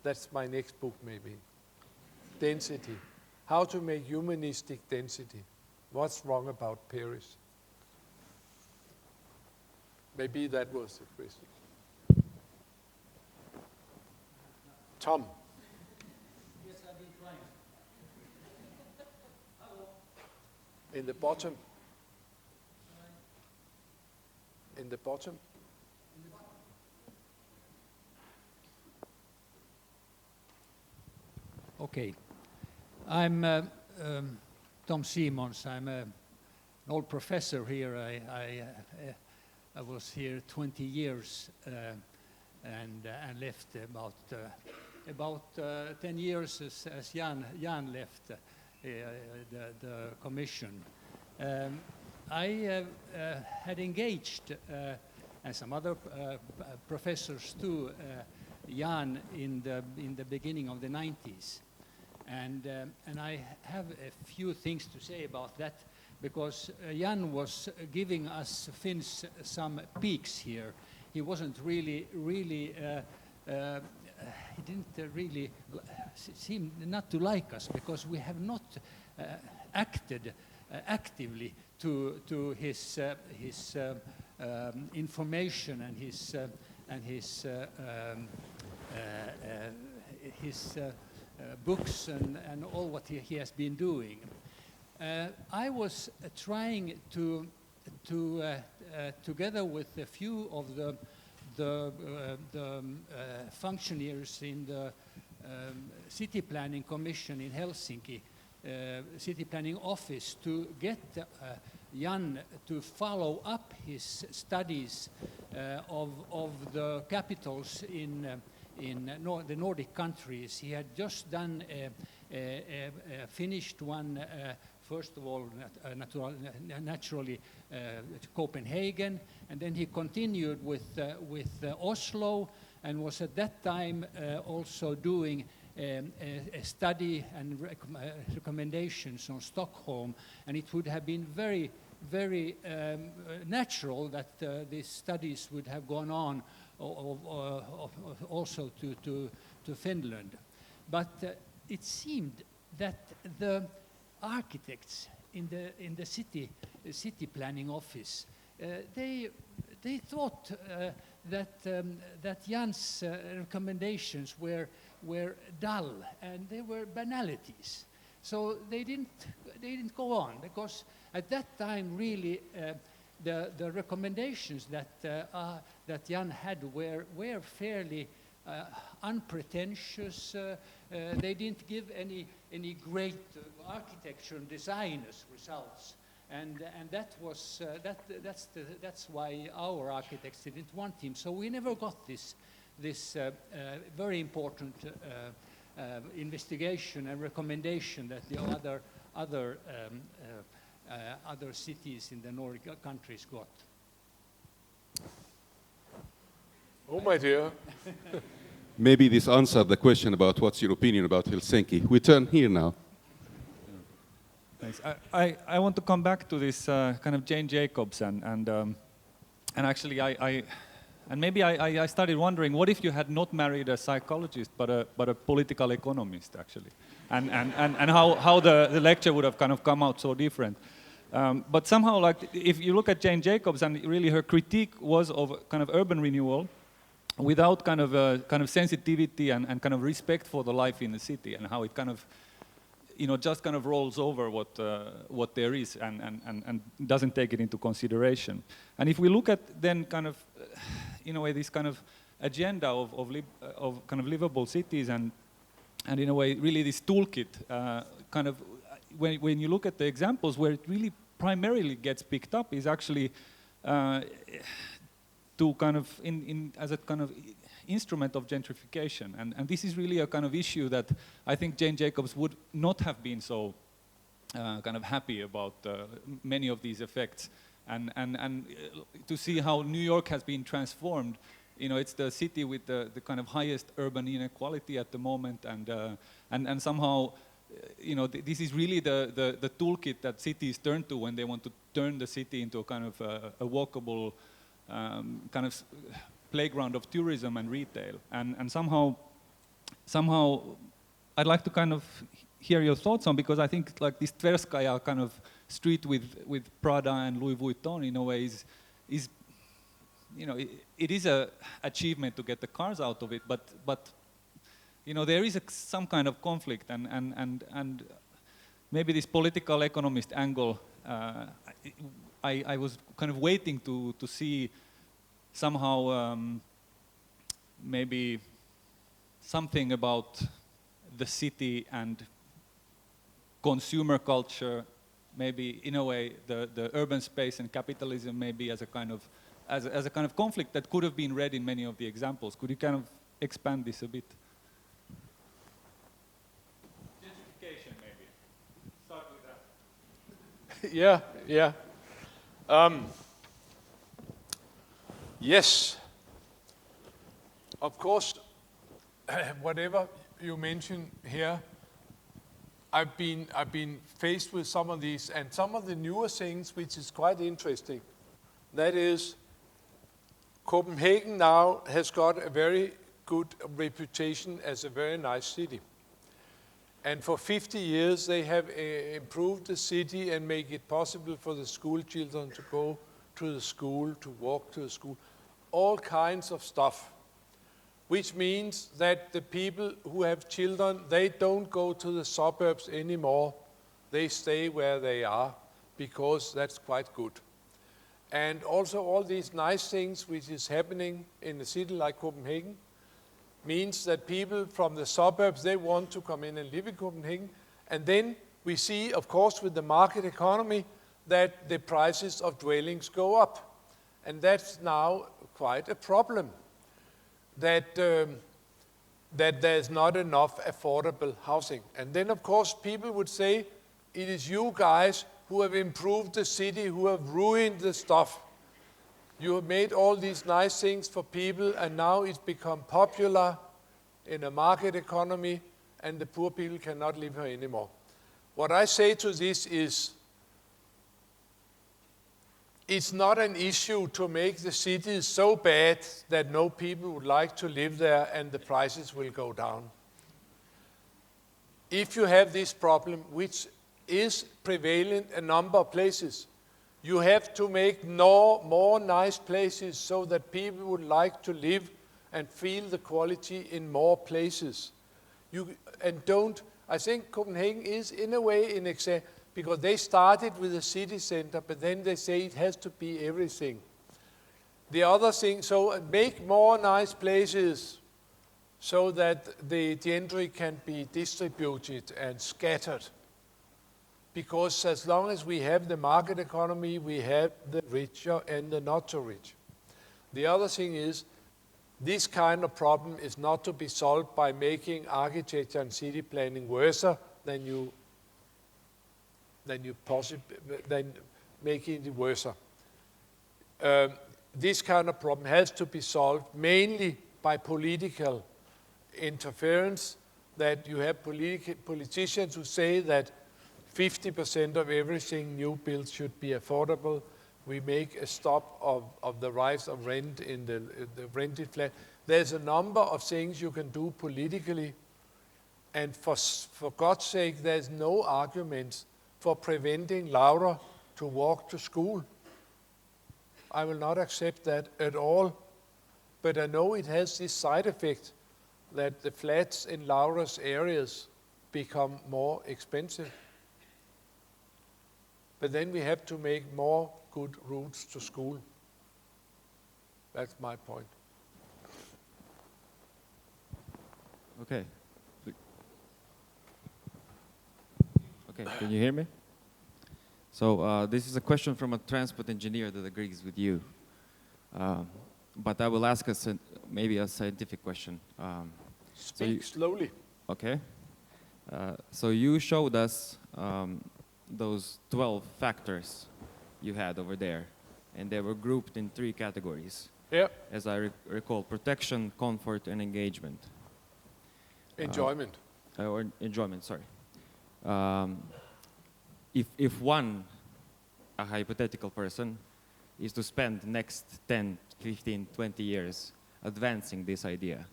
[SPEAKER 2] That's my next book, maybe. Density. How to make humanistic density. What's wrong about Paris? Maybe that was the question. Tom.
[SPEAKER 11] Yes, I've been trying.
[SPEAKER 2] In the bottom. In the bottom.
[SPEAKER 11] Okay. I'm Tom Simons. I'm an old professor here. I was here 20 years and left about 10 years as Jan left the commission. I had engaged, and some other professors too, Jan in the beginning of the 90s. And I have a few things to say about that, because Jan was giving us Finns some peaks here. He wasn't really, he didn't really seem not to like us, because we have not acted actively to his information and his books and all what he has been doing. I was trying to together with a few of the functionaries in the City Planning Commission in Helsinki, City Planning Office, to get Jan to follow up his studies of the capitals in the Nordic countries. He had just done a finished one, first of all, naturally Copenhagen, and then he continued with Oslo, and was at that time also doing a study and recommendations on Stockholm, and it would have been very, very natural that these studies would have gone on also to Finland. But it seemed that the architects in the city planning office, they thought that Jan's recommendations were dull and they were banalities. So they didn't go on, because at that time really the recommendations that Jan had were fairly unpretentious. They didn't give any great architecture and design as results, and that was that's why our architects didn't want him. So we never got this very important investigation and recommendation that the other cities in the Nordic countries got.
[SPEAKER 2] Oh, my dear.
[SPEAKER 1] Maybe this answered the question about what's your opinion about Helsinki. We turn here now.
[SPEAKER 12] Thanks. I want to come back to this kind of Jane Jacobs and actually I started wondering, what if you had not married a psychologist but a political economist actually, and how the lecture would have kind of come out so different. But somehow, like, if you look at Jane Jacobs, and really her critique was of kind of urban renewal without kind of sensitivity and kind of respect for the life in the city, and how it kind of, you know, just kind of rolls over what there is and doesn't take it into consideration. And if we look at then kind of, in a way, this kind of agenda of kind of livable cities and in a way really this toolkit, kind of when you look at the examples where it really primarily gets picked up is actually to kind of as a kind of instrument of gentrification, and this is really a kind of issue that I think Jane Jacobs would not have been so kind of happy about many of these effects, and to see how New York has been transformed. You know, it's the city with the kind of highest urban inequality at the moment, and somehow, you know, this is really the toolkit that cities turn to when they want to turn the city into a kind of a walkable kind of playground of tourism and retail, and somehow I'd like to kind of hear your thoughts on, because I think like this Tverskaya kind of street with Prada and Louis Vuitton in a way is you know, it is a achievement to get the cars out of it, but you know, there is some kind of conflict, and maybe this political economist angle, I was kind of waiting to see somehow maybe something about the city and consumer culture, maybe in a way the urban space and capitalism maybe as a kind of as a kind of conflict that could have been read in many of the examples. Could you kind of expand this a bit? Gentrification, maybe. Start with that.
[SPEAKER 2] Yeah. Yes. Of course, whatever you mention here, I've been faced with some of these, and some of the newer things, which is quite interesting. That is, Copenhagen now has got a very good reputation as a very nice city. And for 50 years, they have improved the city and make it possible for the school children to go to the school, to walk to the school, all kinds of stuff. Which means that the people who have children, they don't go to the suburbs anymore. They stay where they are, because that's quite good. And also all these nice things which is happening in a city like Copenhagen means that people from the suburbs, they want to come in and live in Copenhagen. And then we see, of course, with the market economy, that the prices of dwellings go up. And that's now quite a problem, that there's not enough affordable housing. And then, of course, people would say, it is you guys who have improved the city, who have ruined the stuff. You have made all these nice things for people, and now it's become popular in a market economy, and the poor people cannot live here anymore. What I say to this is, it's not an issue to make the cities so bad that no people would like to live there and the prices will go down. If you have this problem, which is prevalent in a number of places, you have to make more nice places so that people would like to live and feel the quality in more places. I think Copenhagen is in a way an example, because they started with a city center, but then they say it has to be everything. The other thing, so make more nice places so that the gentry can be distributed and scattered. Because as long as we have the market economy, we have the richer and the not so rich. The other thing is, this kind of problem is not to be solved by making architecture and city planning worse than making it worse. This kind of problem has to be solved mainly by political interference, that you have politicians who say that 50% of everything new built should be affordable. We make a stop of the rise of rent in the rented flat. There's a number of things you can do politically, and for God's sake, there's no arguments for preventing Laura to walk to school. I will not accept that at all, but I know it has this side effect that the flats in Laura's areas become more expensive. But then we have to make more good routes to school. That's my point.
[SPEAKER 13] Okay. Okay, can you hear me? So this is a question from a transport engineer that agrees with you. But I will ask us maybe a scientific question.
[SPEAKER 2] Speak slowly.
[SPEAKER 13] Okay. So you showed us those 12 factors you had over there, and they were grouped in 3 categories.
[SPEAKER 2] Yeah.
[SPEAKER 13] As I recall, protection, comfort, and engagement.
[SPEAKER 2] Enjoyment.
[SPEAKER 13] Or enjoyment, sorry. If a hypothetical person, is to spend the next 10, 15, 20 years advancing this idea,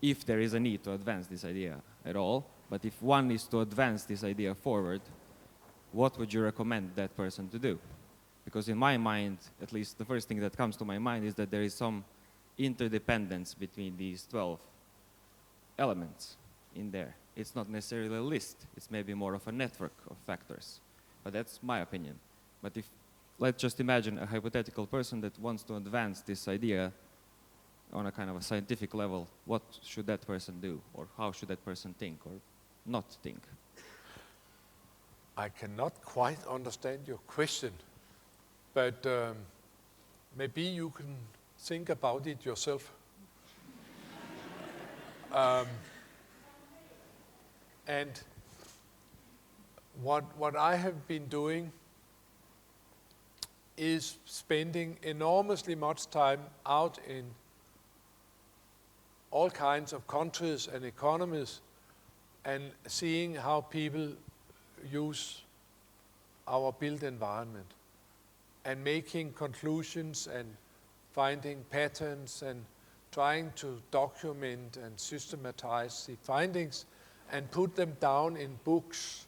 [SPEAKER 13] if there is a need to advance this idea at all, but if one is to advance this idea forward, what would you recommend that person to do? Because in my mind, at least the first thing that comes to my mind is that there is some interdependence between these 12 elements in there. It's not necessarily a list, it's maybe more of a network of factors. But that's my opinion. But let's just imagine a hypothetical person that wants to advance this idea on a kind of a scientific level. What should that person do? Or how should that person think or not think?
[SPEAKER 2] I cannot quite understand your question, but maybe you can think about it yourself. And what I have been doing is spending enormously much time out in all kinds of countries and economies and seeing how people use our built environment and making conclusions and finding patterns and trying to document and systematize the findings and put them down in books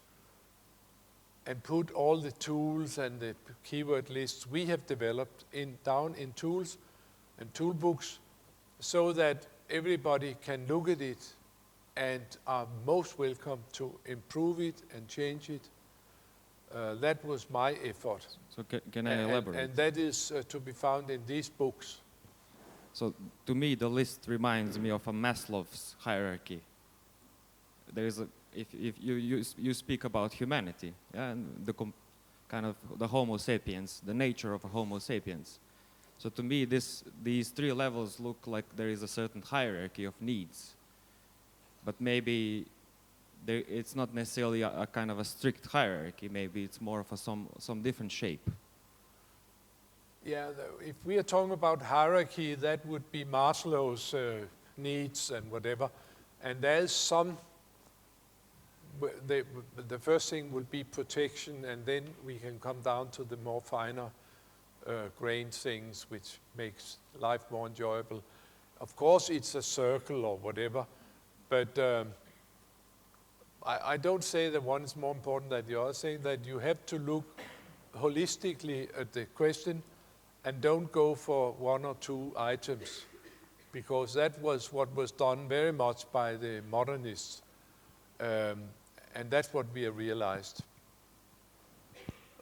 [SPEAKER 2] and put all the tools and the keyword lists we have developed down in tools and tool books so that everybody can look at it and are most welcome to improve it and change it. That was my effort.
[SPEAKER 13] So can I elaborate?
[SPEAKER 2] And that is to be found in these books.
[SPEAKER 13] So to me, the list reminds me of a Maslow's hierarchy. There is if you speak about humanity, yeah, and the kind of the Homo sapiens, the nature of a Homo sapiens. So to me, these three levels look like there is a certain hierarchy of needs, but maybe it's not necessarily a kind of a strict hierarchy. Maybe it's more of a some different shape.
[SPEAKER 2] Yeah, if we are talking about hierarchy, that would be Maslow's needs and whatever, and there's some. The first thing will be protection, and then we can come down to the more finer grained things which makes life more enjoyable. Of course, it's a circle or whatever, but I don't say that one is more important than the other. Saying that you have to look holistically at the question and don't go for one or two items, because that was what was done very much by the modernists. And that's what we have realized.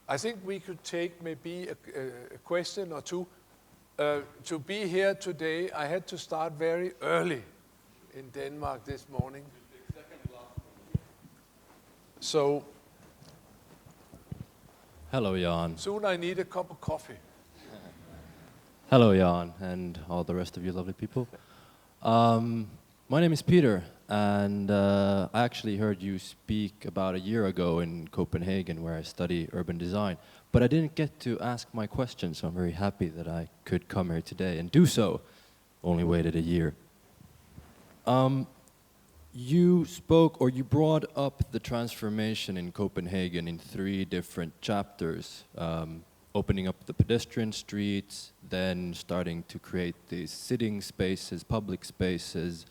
[SPEAKER 2] I think we could take maybe a question or two. To be here today, I had to start very early in Denmark this morning. So
[SPEAKER 14] hello, Jan.
[SPEAKER 2] Soon I need a cup of coffee.
[SPEAKER 14] Hello, Jan, and all the rest of you lovely people. My name is Peter, and I actually heard you speak about a year ago in Copenhagen, where I study urban design. But I didn't get to ask my question, so I'm very happy that I could come here today and do so. Only waited a year. You spoke, or you brought up the transformation in Copenhagen in 3 different chapters. Opening up the pedestrian streets, then starting to create these sitting spaces, public spaces,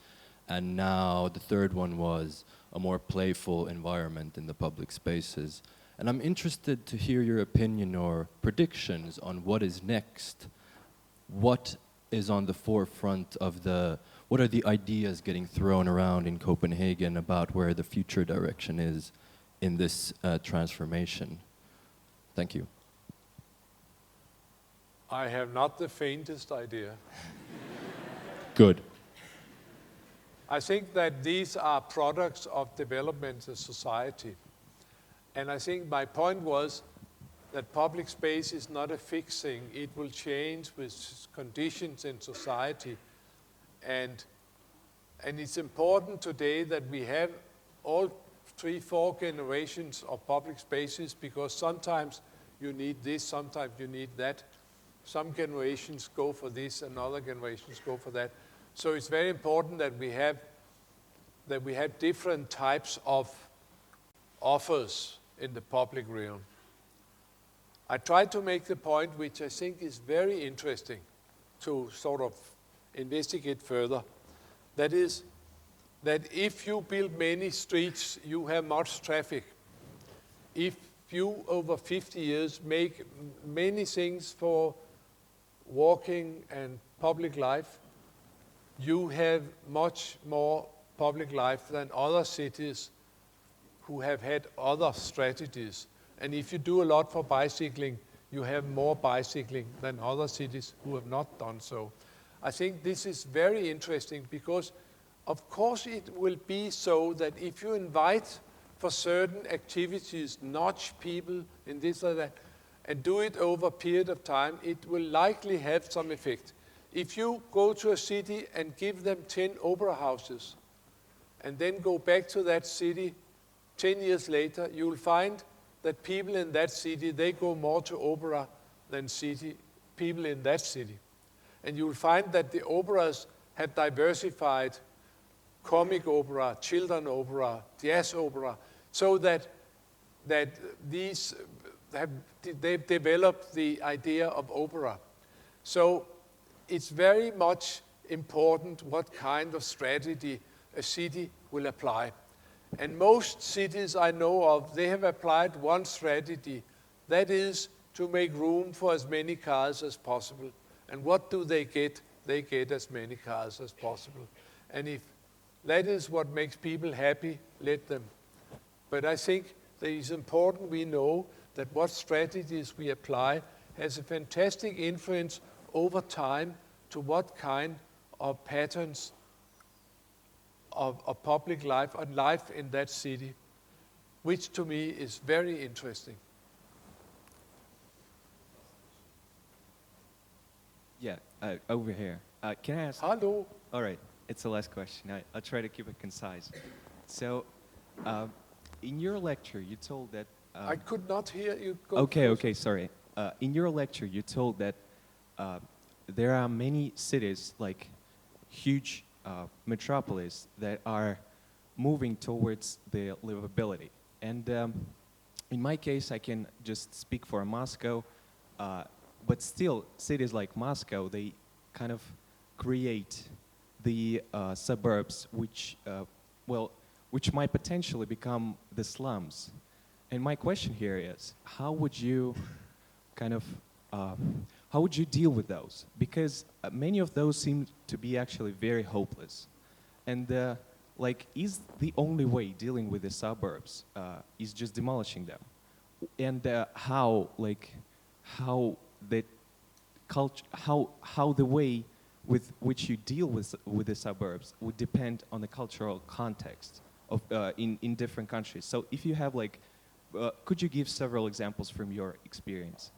[SPEAKER 14] and now the third one was a more playful environment in the public spaces. And I'm interested to hear your opinion or predictions on what is next. What is on the forefront of what are the ideas getting thrown around in Copenhagen about where the future direction is in this transformation? Thank you.
[SPEAKER 2] I have not the faintest idea.
[SPEAKER 14] Good.
[SPEAKER 2] I think that these are products of development in society. And I think my point was that public space is not a fixed thing. It will change with conditions in society. And it's important today that we have all 3-4 generations of public spaces, because sometimes you need this, sometimes you need that. Some generations go for this and other generations go for that. So it's very important that we have different types of offers in the public realm. I tried to make the point, which I think is very interesting to sort of investigate further. That is, that if you build many streets, you have much traffic. If you, over 50 years, make many things for walking and public life, you have much more public life than other cities who have had other strategies. And if you do a lot for bicycling, you have more bicycling than other cities who have not done so. I think this is very interesting, because of course it will be so that if you invite for certain activities, notch people in this or that, and do it over a period of time, it will likely have some effect. If you go to a city and give them 10 opera houses, and then go back to that city 10 years later, you will find that people in that city, they go more to opera than people in that city. And you will find that the operas had diversified comic opera, children opera, jazz opera, so that they've developed the idea of opera. So it's very much important what kind of strategy a city will apply. And most cities I know of, they have applied one strategy. That is to make room for as many cars as possible. And what do they get? They get as many cars as possible. And if that is what makes people happy, let them. But I think that it's important we know that what strategies we apply has a fantastic influence over time to what kind of patterns of public life and life in that city, which to me is very interesting.
[SPEAKER 13] Yeah, over here. Can I ask?
[SPEAKER 2] Hello.
[SPEAKER 13] All right, it's the last question. I'll try to keep it concise. So, in your lecture, you told that...
[SPEAKER 2] I could not hear you.
[SPEAKER 13] Okay, sorry. In your lecture, you told that there are many cities, like huge metropolis, that are moving towards the livability. And in my case, I can just speak for Moscow, but still, cities like Moscow, they kind of create the suburbs which might potentially become the slums. And my question here is, how would you how would you deal with those? Because many of those seem to be actually very hopeless. And is the only way dealing with the suburbs is just demolishing them? And how the way with which you deal with the suburbs would depend on the cultural context of in different countries. So if you have could you give several examples from your experience?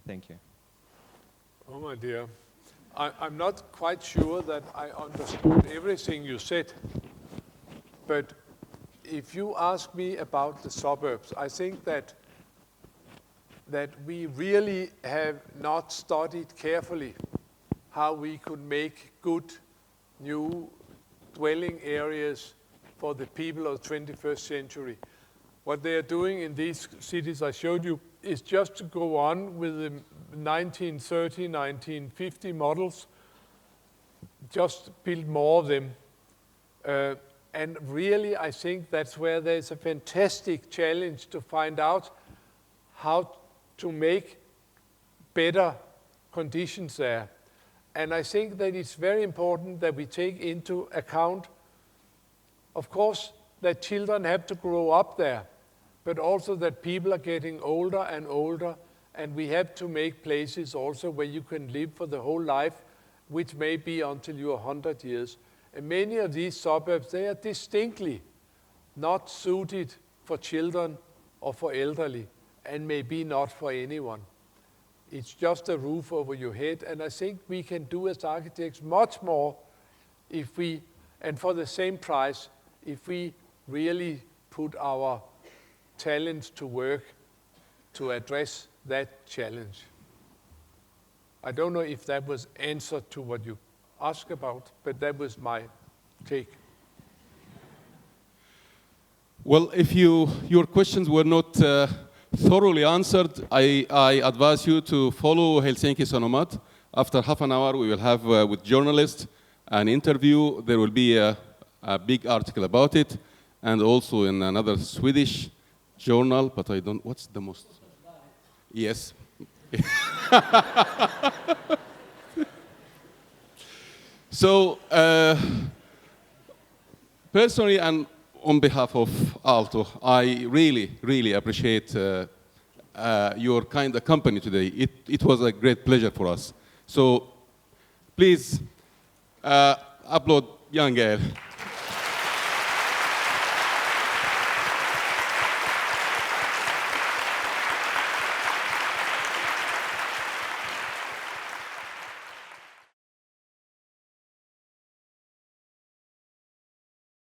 [SPEAKER 13] Thank you.
[SPEAKER 2] Oh my dear, I'm not quite sure that I understood everything you said, but if you ask me about the suburbs, I think that we really have not studied carefully how we could make good new dwelling areas for the people of the 21st century. What they are doing in these cities I showed you is just to go on with the 1930, 1950 models, just build more of them. And really, I think that's where there's a fantastic challenge to find out how to make better conditions there. And I think that it's very important that we take into account, of course, that children have to grow up there, but also that people are getting older and older, and we have to make places also where you can live for the whole life, which may be until you're 100 years. And many of these suburbs, they are distinctly not suited for children or for elderly, and maybe not for anyone. It's just a roof over your head, and I think we can do as architects much more if we, and for the same price, if we really put our talents to work to address that challenge. I don't know if that was answer to what you asked about, but that was my take.
[SPEAKER 1] Well, if your questions were not thoroughly answered, I advise you to follow Helsinki Sanomat. After half an hour, we will have with journalists an interview. There will be a big article about it, and also in another Swedish journal, but I don't, what's the most? Yes. So, personally and on behalf of Aalto, I really, really appreciate your kind company today. It was a great pleasure for us. So, please applaud Jan Gehl.